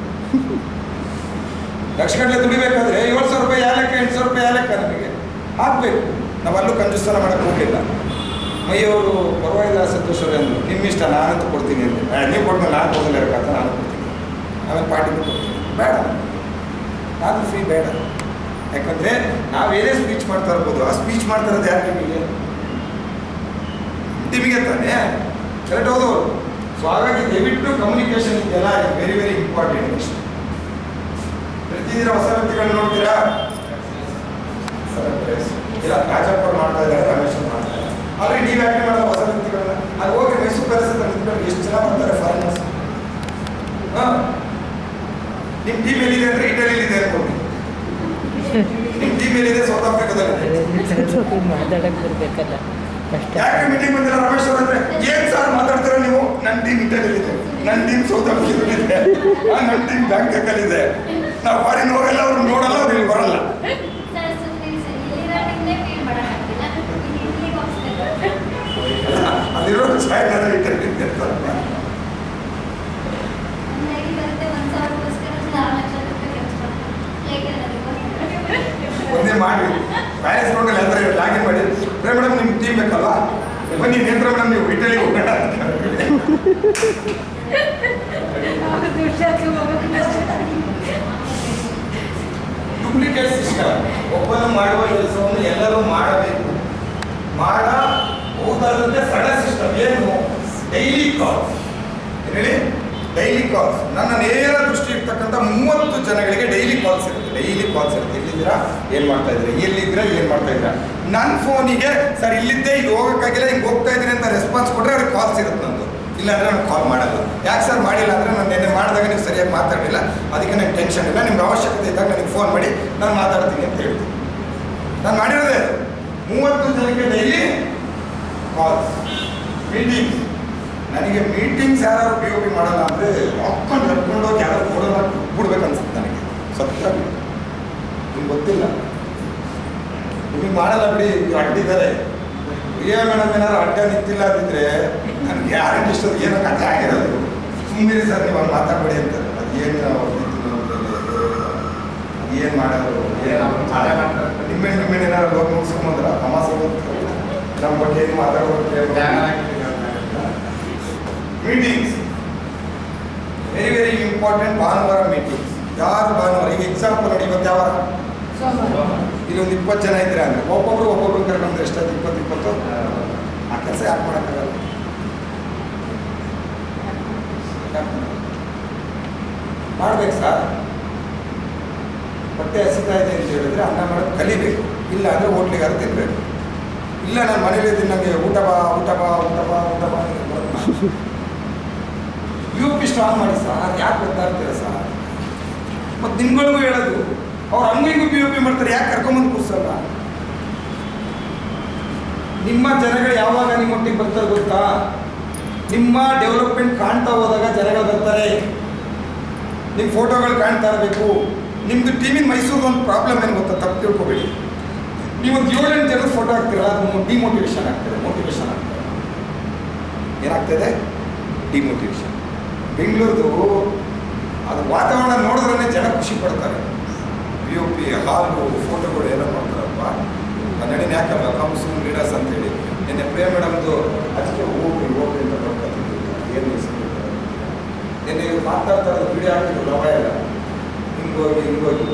ಲಕ್ಷಗಟ್ಟಲೆ ದುಡಿಬೇಕಾದ್ರೆ 7,000 ರೂಪಾಯಿ ಯಾಲಕ್ಕೆ 8,000 ರೂಪಾಯಿ ಯಾಲಕ್ಕೆ ನಮಗೆ ಹಾಕಬೇಕು. ನಾವು ಅಲ್ಲೂ ಕಂಜೂಸ್ತಾನ ಮಾಡೋಕ್ಕೆ ಹೋಗಿಲ್ಲ. ಮೈಯವರು ಪರವಾಗಿಲ್ಲ ಸಂತೋಷವರೇ ಅಂದರು, ನಿಮ್ಮಿಷ್ಟ ನಾನಂತೂ ಕೊಡ್ತೀನಿ ಅಂತ. ನೀವು ಕೊಡ್ಮೇಲೆ ನಾನು ಕೊಡೋದಿಲ್ಲ ಇರಬೇಕಂತ ನಾನು ಕೊಡ್ತೀನಿ, ಆಮೇಲೆ ಪಾರ್ಟಿಗೂ ಕೊಡ್ತೀನಿ. ಬೇಡ, ನಾನು ಫ್ರೀ ಬೇಡ. ಯಾಕಂದರೆ ನಾವೇನೇ ಸ್ಪೀಚ್ ಮಾಡ್ತಾ ಇರ್ಬೋದು, ಆ ಸ್ಪೀಚ್ ಮಾಡ್ತಾ ಇರೋದು ಯಾರು ನಿಮಗೆ ತಾನೇ ಕರೆಕ್ಟ್ ಹೌದು. ಸೊ ಹಾಗಾಗಿ ದಯವಿಟ್ಟು ಕಮ್ಯುನಿಕೇಷನ್ ಇದೆಲ್ಲ ವೆರಿ ವೆರಿ ಇಂಪಾರ್ಟೆಂಟ್. ಇಷ್ಟು ಪ್ರತಿದಿನ ಹೊಸ ವ್ಯಕ್ತಿಗಳನ್ನ ನೋಡ್ತೀರಾ? ಇಲ್ಲ, ರಾಜಪ್ಪರು ಮಾಡ್ತಾ ಇದ್ದಾರೆ, ರಮೇಶ್ ಮಾಡ್ತಾ ಇದ್ದಾರೆ. ಆಲ್ರೆಡಿ ನೀವು ಯಾಕೆ ಮಾಡೋದು ಹೊಸ ವ್ಯಕ್ತಿಗಳನ್ನ? ಅದು ಹೋಗಿ ಮೈಸೂರು ಪ್ಯಾಲೇಸ್ ಅಂತ ನಿಂತ್ಕೊಂಡು ಎಷ್ಟು ಜನ ಬರ್ತಾರೆ ಫಾರಿನರ್ಸ್. ಹಾಂ, ನಿಮ್ಮ ಟೀಮ್ ಎಲ್ಲಿದೆ ಅಂದರೆ ಇಟಲಿಲಿದೆ ಅನ್ಕೊಂಡು, ನಿಮ್ಮ ಟೀಮ್ ಎಲ್ಲಿದೆ ಸೌತ್ ಆಫ್ರಿಕಾದಲ್ಲಿದೆ. ಮಾತಾಡಕ್ಕೆ ಬರ್ಬೇಕಲ್ಲ ಕಷ್ಟ. ಯಾಕೆ ಮೀಟಿಂಗ್ ಬಂದಿಲ್ಲ ರಮೇಶ್ ಅವ್ರ ಅಂದ್ರೆ ಏನ್ ಸರ್ ಮಾತಾಡ್ತೀರಾ ನೀವು? ನನ್ನ ಟೀಮ್ ಇಟಲಿಲಿದೆ, ನನ್ನ ಟೀಮ್ ಸೌತ್ ಆಫ್ರಿಕಾದಲ್ಲಿದೆ, ನನ್ನ ಟೀಮ್ ಬ್ಯಾಂಕಾಕಲ್ಲಿದೆ. ನಾವು ಫಾರಿನ್ ಹೋಗಲ್ಲ, ಅವ್ರು ನೋಡಲ್ಲ, ಅವ್ರು ಇಲ್ಲಿ ಬರಲ್ಲ. ಅಲ್ಲಿರೋ ಚಾಯ್ನಾದ್ರೆ ಇಟಲಿ ಒಂದೇ ಮಾಡಿ ಪ್ಯಾಲೇಸ್ ರೋಡಲ್ಲಿ ಅಂದ್ರೆ ಲಾಗಿನ್ ಮಾಡಿ, ಮೇಡಮ್ ನಿಮ್ಮ ಟೀಮ್ ಬೇಕಲ್ವಾ, ಬನ್ನಿ ನೇತ್ರ ಮೇಡಮ್ ನೀವು ಇಟಲಿ ಹೋಗೋಣ. Duplicate system. ಒಬ್ಬನು ಮಾಡುವ ಕೆಲಸವನ್ನು ಎಲ್ಲರೂ ಮಾಡಬೇಕು. ಮಾಡಬಹುದಾದಂತೆ ಸಣ್ಣ ಸಿಸ್ಟಮ್ ಏನು? Daily calls. ಹೇಳಿ, ಡೈಲಿ ಕಾಲ್ಸ್. ನನ್ನ ನೇರ ದೃಷ್ಟಿ ಇರ್ತಕ್ಕಂಥ 30 ಜನಗಳಿಗೆ ಡೈಲಿ ಕಾಲ್ಸ್ ಇರುತ್ತೆ. ಡೈಲಿ ಕಾಲ್ಸ್ ಇರುತ್ತೆ. ಎಲ್ಲಿದ್ದೀರಾ, ಏನು ಮಾಡ್ತಾ ಇದ್ದೀರಾ, ಎಲ್ಲಿದ್ದೀರಾ, ಏನು ಮಾಡ್ತಾ ಇದ್ದೀರಾ. ನನ್ನ ಫೋನಿಗೆ ಸರ್ ಇಲ್ಲಿದ್ದೆ, ಈಗ ಹೋಗೋಕ್ಕಾಗಿಲ್ಲ, ಹಿಂಗೆ ಹೋಗ್ತಾ ಇದ್ದೀನಿ ಅಂತ ರೆಸ್ಪಾನ್ಸ್ ಕೊಟ್ಟರೆ ಅವ್ರಿಗೆ ಕಾಲ್ಸ್ ಇರುತ್ತೆ ನಂದು. ಇಲ್ಲಾಂದರೆ ನಾನು ಕಾಲ್ ಮಾಡಲ್ಲ. ಯಾಕೆ ಸರ್ ಮಾಡಿಲ್ಲ ಅಂದರೆ ನಾನು ನೆನ್ನೆ ಮಾಡಿದಾಗ ನೀವು ಸರಿಯಾಗಿ ಮಾತಾಡಲಿಲ್ಲ, ಅದಕ್ಕೆ ನನಗೆ ಟೆನ್ಷನ್ ಇಲ್ಲ, ನಿಮ್ಗೆ ಅವಶ್ಯಕತೆ ಇದ್ದಾಗ ನನಗೆ ಫೋನ್ ಮಾಡಿ ನಾನು ಮಾತಾಡ್ತೀನಿ ಅಂತ ಹೇಳ್ತೀನಿ. ನಾನು ಮಾಡಿರೋದೇ 30 ಜನಕ್ಕೆ ಡೈಲಿ ಕಾಲ್ಸ್. ಮೀಟಿಂಗ್ಸ್. ನನಗೆ ಮೀಟಿಂಗ್ಸ್ ಯಾರು ಪಿ ಒ ಪಿ ಮಾಡಲ್ಲ ಅಂದರೆ ಹಾಕೊಂಡು ನಡ್ಕೊಂಡು ಹೋಗಿ ಯಾರು ಕೊಡೋಲ್ಲ ಬಿಡ್ಬೇಕು ಅನ್ಸುತ್ತೆ ನನಗೆ. ಸತ್ಯ ನಿಮ್ಗೆ ಗೊತ್ತಿಲ್ಲ, ನಿಮಗೆ ಮಾಡಲ್ಲ ಬಿಡಿ, ಅಡ್ಡಿದ್ದಾರೆ. ಪ್ರಿಯಾ ಮೇಡಮ್ ಏನಾದ್ರು ಅಡ್ಡ ನಿಂತಿಲ್ಲ ಅಂತಿದ್ರೆ ನನಗೆ ಯಾರಂತ ಇಷ್ಟೊಂದು ಏನೋ ಕಥೆ ಆಗಿರೋದು. ಸುಮ್ಮನೆ ಸರ್ ನೀವು ಅಲ್ಲಿ ಮಾತಾಡಬೇಡಿ ಅಂತಾರೆ. ಅದೇನು ಏನು ಮಾಡೋದು, ನಿಮ್ಮೆಣ್ಣು ಏನಾದ್ರು ಲೋಕ ಮುಗಿಸ್ಕೊಂಬಂದ್ರ ತಮಾಸೆ ನಮ್ಮ ಬಗ್ಗೆ ಏನು ಮಾತಾಡೋದು. Meetings very very important. ಭಾನುವಾರ ಮೀಟಿಂಗ್ಸ್. ಯಾರು ಭಾನುವಾರ? ಈಗ ಎಕ್ಸಾಂಪಲ್ ನೋಡಿ, ಇವತ್ತು ಯಾವ ಇಲ್ಲೊಂದು 20 ಜನ ಇದ್ರೆ ಅಂದರೆ ಒಬ್ಬೊಬ್ರು ಕರ್ಕೊಂಡ್ರೆ ಎಷ್ಟಾಯ್ತು? 20 ಆ ಕೆಲಸ ಯಾಕೆ ಮಾಡೋಕ್ಕಾಗಲ್ಲ? ಮಾಡ್ಬೇಕು ಸರ್. ಹೊಟ್ಟೆ ಹಸಿತಾ ಇದೆ ಅಂತ ಹೇಳಿದ್ರೆ ಅನ್ನ ಮಾಡೋದು ಕಲಿಬೇಕು. ಇಲ್ಲ ಅಂದರೆ ಹೋಟ್ಲಿಗಾರು ತಿನ್ಬೇಕು. ಇಲ್ಲ ನಾನು ಮನೇಲಿ ಇದ್ದೀನಿ, ನನಗೆ ಊಟ ಬಾ ಯು ಪಿ ಸ್ಟ್ರಾಂಗ್ ಮಾಡಿ ಸರ್. ಯಾಕೆ ಬರ್ತಾ ಇರ್ತೀರ ಸರ್? ಮತ್ತು ನಿಮ್ಗಳಿಗೂ ಹೇಳೋದು, ಅವ್ರು ಹಂಗಿಗೂ ಪಿ ಯು ಪಿ ಮಾಡ್ತಾರೆ, ಯಾಕೆ ಕರ್ಕೊಂಬಂದು ಕೂರ್ಸಲ್ಲ? ನಿಮ್ಮ ಜನಗಳು ಯಾವಾಗ ನಿಮ್ಮೊಟ್ಟಿಗೆ ಬರ್ತಾರೆ ಗೊತ್ತಾ? ನಿಮ್ಮ ಡೆವಲಪ್ಮೆಂಟ್ ಕಾಣ್ತಾ ಹೋದಾಗ ಜನಗಳು ಬರ್ತಾರೆ. ನಿಮ್ಮ ಫೋಟೋಗಳು ಕಾಣ್ತಾ ಇರಬೇಕು. ನಿಮ್ಮದು ಟೀಮಿನ ಮೈಸೂರು ಒಂದು ಪ್ರಾಬ್ಲಮ್ ಏನು ಗೊತ್ತಾ? ತಪ್ಪು ತಿಳ್ಕೊಬೇಡಿ. ನೀವೊಂದು 7-8 ಜನದ ಫೋಟೋ ಹಾಕ್ತೀರಾ, ಅದು ಡಿಮೋಟಿವೇಶನ್ ಆಗ್ತದೆ. ಮೋಟಿವೇಶನ್ ಆಗ್ತದೆ. ಏನಾಗ್ತದೆ? ಡಿಮೋಟಿವೇಶನ್. ಬೆಂಗಳೂರದು ಅದು ವಾತಾವರಣ ನೋಡಿದ್ರೇ ಜನ ಖುಷಿ ಪಡ್ತಾರೆ. ಪಿ ಯು ಪಿ ಹಾಲು ಫೋಟೋಗಳು ಎಲ್ಲ ನೋಡ್ತಾರಪ್ಪ, ನಡಿನ ಯಾಕಲ್ಲ ಕಮ್ಸು ಲೀಡರ್ಸ್ ಅಂತೇಳಿ. ನಿನ್ನೆ ಪ್ರಿಯಾ ಮೇಡಮ್ದು ಅದಕ್ಕೆ ಹೋಗಿ ಅಂತ ಬರ್ಕೊತಿದ್ವಿ. ಏನು ನಿನ್ನೆ ಇವ್ರು ಮಾತಾಡ್ತಾ ಇರೋದು ವಿಡಿಯೋ ಹಾಕಿದ್ರು ಲವ ಎಲ್ಲ ಹಿಂಗೋಗಿ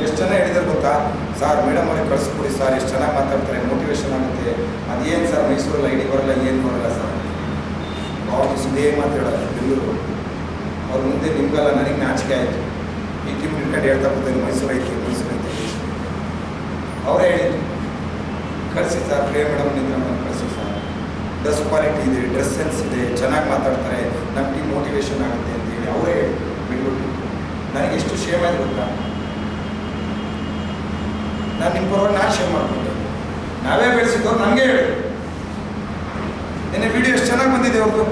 ಎಷ್ಟು ಜನ ಹೇಳಿದ್ರೆ ಗೊತ್ತಾ? ಸರ್ ಮೇಡಮ್ ಅವ್ರಿಗೆ ಕಳಿಸ್ಕೊಡಿ ಸರ್, ಎಷ್ಟು ಚೆನ್ನಾಗಿ ಮಾತಾಡ್ತಾರೆ, ಮೋಟಿವೇಶನ್ ಆಗುತ್ತೆ. ಅದೇನು ಸರ್ ಮೈಸೂರಲ್ಲಿ ಐಡಿ ಬರಲ್ಲ, ಏನು ಬರಲ್ಲ ಸರ್. ಅವ್ರು ಸುದೇ ಮಾತಾಡೋದು ಬೆಂಗಳೂರು. ಅವ್ರ ಮುಂದೆ ನಿಮ್ಗೆಲ್ಲ ನನಗೆ ನಾಚಿಕೆ ಆಯಿತು. ಈ ಟೀಮ್ ಹಿಡ್ಕೊಂಡು ಹೇಳ್ತಾ ಬರ್ತೀನಿ, ಮೈಸೂರು ಐತಿ. ಅವರೇ ಹೇಳಿದ್ರು, ಕಳಿಸಿ ಸರ್ ಪ್ರಿಯಾ ಮೇಡಮ್ ನಿಂತ ಕಳಿಸಿ ಸರ್. ಡ್ರೆಸ್ ಕ್ವಾಲಿಟಿ ಇದೆ, ಡ್ರೆಸ್ ಸೆನ್ಸ್ ಇದೆ, ಚೆನ್ನಾಗಿ ಮಾತಾಡ್ತಾರೆ, ನಮ್ಮ ಟೀಮ್ ಮೋಟಿವೇಶನ್ ಆಗುತ್ತೆ ಅಂತೇಳಿ ಅವರೇ ಬೆಂಗಳೂರು. ನನಗೆ ಎಷ್ಟು ಶೇಮ್ ಆಯ್ತು ಗೊತ್ತಾ? ನಾನು ನಿಮ್ಮ ಪರವಾಗಿ ನಾನು ಶೇರ್ ಮಾಡಿಕೊಂಡೆ. ನಾವೇ ಬೆಳೆಸಿದ್ದವ್ರು ನನಗೆ ಹೇಳಿ. ನಿನ್ನೆ ವಿಡಿಯೋ ಎಷ್ಟು ಚೆನ್ನಾಗಿ ಬಂದಿದೆ ಅವ್ರದ್ದು.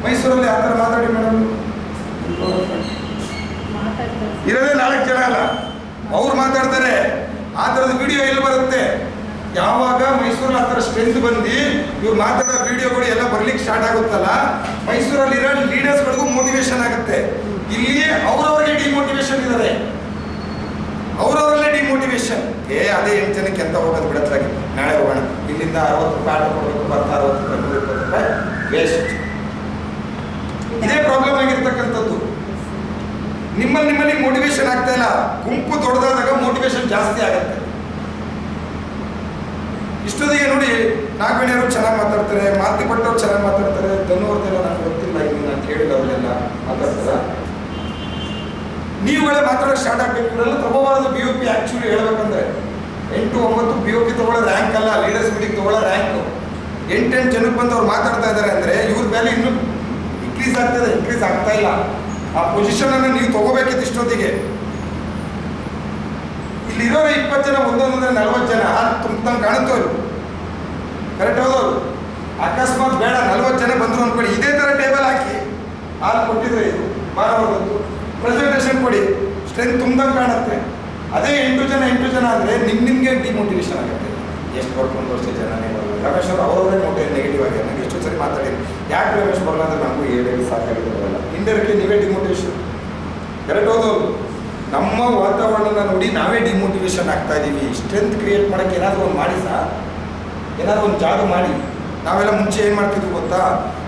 ಮೈಸೂರಲ್ಲಿ ಆ ಥರ ಮಾತಾಡಿ ಮೇಡಮ್. ಇರೋದೇ 4 ಜನ ಅಲ್ಲ, ಅವ್ರು ಮಾತಾಡ್ತಾರೆ. ಆ ಥರದ ವಿಡಿಯೋ ಎಲ್ಲಿ ಬರುತ್ತೆ? ಯಾವಾಗ ಮೈಸೂರಲ್ಲಿ ಆ ಥರ ಸ್ಟ್ರೆಂತ್ ಬಂದು ಇವ್ರು ಮಾತಾಡೋ ವಿಡಿಯೋಗಳು ಎಲ್ಲ ಬರ್ಲಿಕ್ಕೆ ಸ್ಟಾರ್ಟ್ ಆಗುತ್ತಲ್ಲ, ಮೈಸೂರಲ್ಲಿರೋ ಲೀಡರ್ಸ್ಗಳಿಗೂ ಮೋಟಿವೇಶನ್ ಆಗುತ್ತೆ. ಇಲ್ಲಿ ಅವರವರಿಗೆ ಡಿಮೋಟಿವೇಶನ್ ಇದ್ದಾರೆ, ಅವರವರಲ್ಲೇ ಡಿಮೋಟಿವೇಶನ್. ಅದೇ 8 ಜನಕ್ಕೆ ಎಂತ ಹೋಗೋದು ಬಿಡತ್ಲಾಗಿ, ನಾಳೆ ಹೋಗೋಣ, ಇಲ್ಲಿಂದ 60 ರೂಪಾಯಿ ಆಟೋ ಕೊಡಬೇಕು, ಬರ್ತಾ 60 ರೂಪಾಯಿ 120 ರೂಪಾಯಿ ವೇಸ್ಟ್. ಇದೇ ಪ್ರಾಬ್ಲಮ್ ಆಗಿರ್ತಕ್ಕಂಥದ್ದು. ನಿಮ್ಮಲ್ಲಿ ಮೋಟಿವೇಶನ್ ಆಗ್ತಾ ಇಲ್ಲ. ಗುಂಪು ದೊಡ್ಡದಾದಾಗ ಮೋಟಿವೇಶನ್ ಜಾಸ್ತಿ ಆಗುತ್ತೆ. ಇಷ್ಟೊತ್ತಿಗೆ ನೋಡಿ, ನಾಗವೇಣಿಯವರು ಚೆನ್ನಾಗಿ ಮಾತಾಡ್ತಾರೆ, ಮಾತಿ ಭಟ್ಟವ್ರು ಚೆನ್ನಾಗಿ ಮಾತಾಡ್ತಾರೆ, ಧನುವರ್ಧೆಲ್ಲ ನನಗೆ ಗೊತ್ತಿಲ್ಲ, ಇನ್ನು ನಾನು ಕೇಳಿಲ್ಲ, ಅವರೆಲ್ಲ ಮಾತಾಡ್ತಾರ. ನೀವುಗಳೇ ಮಾತಾಡೋಕೆ ಸ್ಟಾರ್ಟ್ ಆಗಬೇಕು. ಇವರೆಲ್ಲ ತಗೋಬಾರದು BOP. ಆ್ಯಕ್ಚುಲಿ ಹೇಳ್ಬೇಕಂದ್ರೆ 8, 9 BOP ತಗೊಳ್ಳೋ ರ್ಯಾಂಕ್ ಅಲ್ಲ, ಲೀಡರ್ಸ್ ಮೀಟಿಂಗ್ ತಗೊಳ್ಳೋ ರ್ಯಾಂಕು. 8 ಜನಕ್ಕೆ ಬಂದು ಅವ್ರು ಮಾತಾಡ್ತಾ ಇದ್ದಾರೆ ಅಂದರೆ ಇವ್ರ ಮೇಲೆ ಇನ್ನೂ ಇನ್ಕ್ರೀಸ್ ಆಗ್ತದೆ, ಇನ್ಕ್ರೀಸ್ ಆಗ್ತಾ ಇಲ್ಲ. ಆ ಪೊಸಿಷನನ್ನು ನೀವು ತಗೋಬೇಕಿತ್ತು ಇಷ್ಟೊತ್ತಿಗೆ. ಇಲ್ಲಿರೋರು 20 ಜನ, ಒಂದೊಂದಂದ್ರೆ 40 ಜನ ತುಂಬ ಕಾಣುತ್ತವ್ರು, ಕರೆಕ್ಟ್ ಹೌದವ್ರು. ಅಕಸ್ಮಾತ್ ಬೇಡ 40 ಜನ ಬಂದರು ಅಂದ್ಕೊಳ್ಳಿ, ಇದೇ ಥರ ಟೇಬಲ್ ಹಾಕಿ ಹಾಲು ಕೊಟ್ಟಿದ್ರೆ ಇದು ಬಾರವರ್ಗದ್ದು ಪ್ರೆಸೆಂಟೇಷನ್ ಕೊಡಿ, ಸ್ಟ್ರೆಂತ್ ತುಂಬ್ದಂಗೆ ಕಾಣುತ್ತೆ. ಅದೇ 8 ಜನ ಅಂದರೆ ನಿಮಗೆ ಡಿಮೋಟಿವೇಶನ್ ಆಗುತ್ತೆ. ಎಷ್ಟು ಬರ್ಕೊಂಡು ವರ್ಷ ಜನನೇ ಬರಲ್ಲ. ರಮೇಶ್ ಅವರು ಅವರವರೇ ನೆಗೆಟಿವ್ ಆಗಿ ನನಗೆ ಎಷ್ಟೋ ಸರಿ ಮಾತಾಡಿದ್ರು, ಯಾಕೆ ರಮೇಶ್ ಬರಲ್ಲ ಅಂದರೆ ನಮಗೂ ಹೇಳಿ ಸಾಕಾಗಿದೆ ಬರಲ್ಲ. ಇಂಡೈರೆಕ್ಟ್ಲಿ ನೀವೇ ಡಿಮೋಟಿವೇಶನ್. ಕರೆಕ್ಟ್ ಹೌದವ್ರು. ನಮ್ಮ ವಾತಾವರಣನ ನೋಡಿ ನಾವೇ ಡಿಮೋಟಿವೇಶನ್ ಆಗ್ತಾ ಇದ್ದೀವಿ. ಸ್ಟ್ರೆಂತ್ ಕ್ರಿಯೇಟ್ ಮಾಡೋಕ್ಕೆ ಏನಾದರೂ ಒಂದು ಮಾಡಿ ಸರ್, ಏನಾದರೂ ಒಂದು ಜಾಗ ಮಾಡಿ. ನಾವೆಲ್ಲ ಮುಂಚೆ ಏನು ಮಾಡ್ತಿದ್ವಿ ಗೊತ್ತಾ,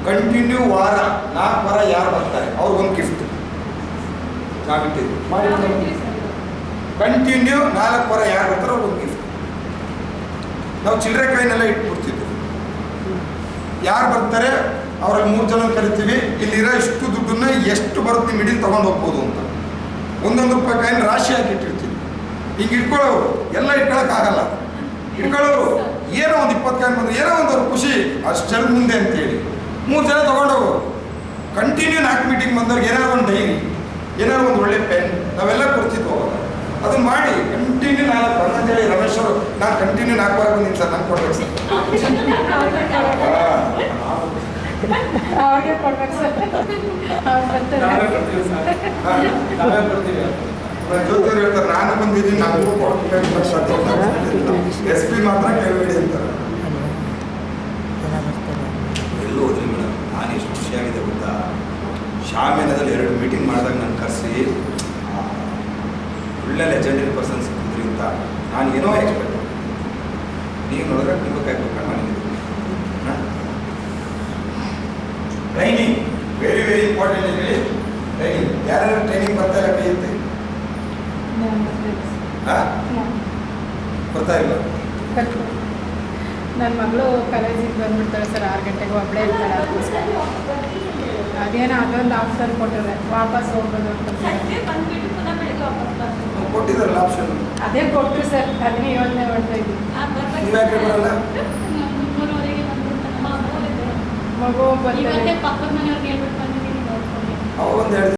ಕಂಟಿನ್ಯೂ ವಾರ 4 ವಾರ ಯಾರು ಬರ್ತಾರೆ ಅವ್ರಿಗೊಂದು ಗಿಫ್ಟ್ ನಾವಿಟ್ಟಿದ್ವಿ ಮಾಡಿ. ಕಂಟಿನ್ಯೂ 4 ವಾರ ಯಾರು ಬರ್ತಾರೋ ಅವ್ರಿಗೊಂದು ಗಿಫ್ಟ್. ನಾವು ಚಿಲ್ಲರೆ ಕಾಯಿನೆಲ್ಲ ಇಟ್ಬಿಡ್ತಿದ್ವಿ. ಯಾರು ಬರ್ತಾರೆ ಅವ್ರಲ್ಲಿ 3 ಜನ ಕರಿತೀವಿ, ಇಲ್ಲಿರೋ ಇಷ್ಟು ದುಡ್ಡನ್ನ ಎಷ್ಟು ಬರುತ್ತೆ ನಿಮ್ಮ ಇಡೀಲಿ ತೊಗೊಂಡು ಹೋಗ್ಬೋದು ಅಂತ. 1 ರೂಪಾಯಿ ಕಾಯಿನ್ ರಾಶಿ ಹಾಕಿ ಇಟ್ಟಿರ್ತೀವಿ. ಹಿಂಗೆ ಇಟ್ಕೊಳ್ಳೋರು ಎಲ್ಲ ಇಟ್ಕೊಳ್ಳೋಕ್ಕಾಗಲ್ಲ. ಇಟ್ಕೊಳ್ಳೋರು ಏನೋ ಒಂದು 20 ಕಾಯಿನ್ ಬಂದರೆ ಏನೋ ಒಂದು ಅವ್ರ ಖುಷಿ, ಅಷ್ಟು ಜನ ಮುಂದೆ ಅಂತೇಳಿ 3 ಜನ ತೊಗೊಂಡೋಗೋರು. ಕಂಟಿನ್ಯೂ 4 ಮೀಟಿಂಗ್ ಬಂದವ್ರಿಗೆ ಏನಾದ್ರು ಒಂದು ಡೈರಿ, ಏನಾದ್ರು ಒಂದು ಒಳ್ಳೆ ಪೆನ್ ನಾವೆಲ್ಲ ಕೊಡ್ತಿದ್ವು ಅವಾಗ. ಅದನ್ನು ಮಾಡಿ ಕಂಟಿನ್ಯೂ 4 ಅಂತೇಳಿ ರಮೇಶ್ ಅವರು ನಾನು ಕಂಟಿನ್ಯೂ 4 ವಾರ ಬಂದಿನಿ ಸರ್, ನಾನು ಕೊಡ್ಬೇಕು ಸರ್. ಅವ್ರಿಗೆ ಕೊಡ್ಬೇಕು ಸರ್, ಅವ್ರು ಬರ್ತಾರೆ. ಜೊತೆ ಹೇಳ್ತಾರೆ ನಾನು ಬಂದಿದ್ದೀನಿ, ನನಗೂ ಕೊಡ್ಬೇಕು ಸಾಧ್ಯ. SP ಮಾತ್ರ ಕೇಳಬೇಡಿ ಅಂತಾರೆ. ಎಲ್ಲೂ ಹೋದ್ರಿ ಮೇಡಮ್, ನಾನು ಎಷ್ಟು ಖುಷಿಯಾಗಿದೆ ಗೊತ್ತಾ. ಶಾಮಿಯಾನದಲ್ಲಿ 2 ಮೀಟಿಂಗ್ ಮಾಡಿದಾಗ ನಾನು ಕರೆಸಿ ಒಳ್ಳೆ ಲೆಜೆಂಡರಿ ಪರ್ಸನ್ ಸಿಕ್ಕಿದ್ರಿ ಅಂತ ನಾನು ಏನೋ ಎಕ್ಸ್ಪೆಕ್ಟ್ ಮಾಡಿದೆ. ನೀವು ನೋಡಿದ್ರೆ ನೀವು ಕೈಗೊಳ್ಕೊಂಡು ಮಾಡಿದ್ದೀನಿ. ಟ್ರೈನಿಂಗ್ ವೆರಿ ವೆರಿ ಇಂಪಾರ್ಟೆಂಟ್ ಇದೆ. ಟ್ರೈನಿಂಗ್ ಯಾರ್ಯಾರು ಟ್ರೈನಿಂಗ್ ಬರ್ತಾ ಇಲ್ಲ ಕೈ ಇರುತ್ತೆ? ಬರ್ತಾ ಇಲ್ಲ. ನನ್ನ ಮಗಳು ಕಾಲೇಜಿಗೆ ಬಂದ್ಬಿಡ್ತಾಳೆ ಸರ್, 6 ಗಂಟೆಗೆ ಒಬ್ಬಳೇ ಇರ್ತಾಳೆ. ಅದೇನೋ ಅದೊಂದು ಆಫರ್ ಕೊಟ್ಟಿದ್ರೆ ವಾಪಸ್ ಹೋಗ್ಬೋದು ಅಂತ ಕೊಟ್ಟಿದ್ದಾರಲ್ಲ ಆಪ್ಷನ್, ಅದೇ ಕೊಟ್ಟರು ಸರ್, ಅದನ್ನೇ ಯೋಚನೆ ಮಾಡ್ತಾ ಇದ್ವಿ. ನೀವು ಯಾಕೆ ಬರಲ್ಲ? ಮಗು ಇವತ್ತೇ ಪಕ್ಕದ ಮನೆಯವ್ರಿಗೆ ಹೇಳ್ಬಿಟ್ಟು ಬಂದಿದ್ದೀನಿ, ನೋಡ್ಕೊಂಡು ಅವ್ರು ಒಂದು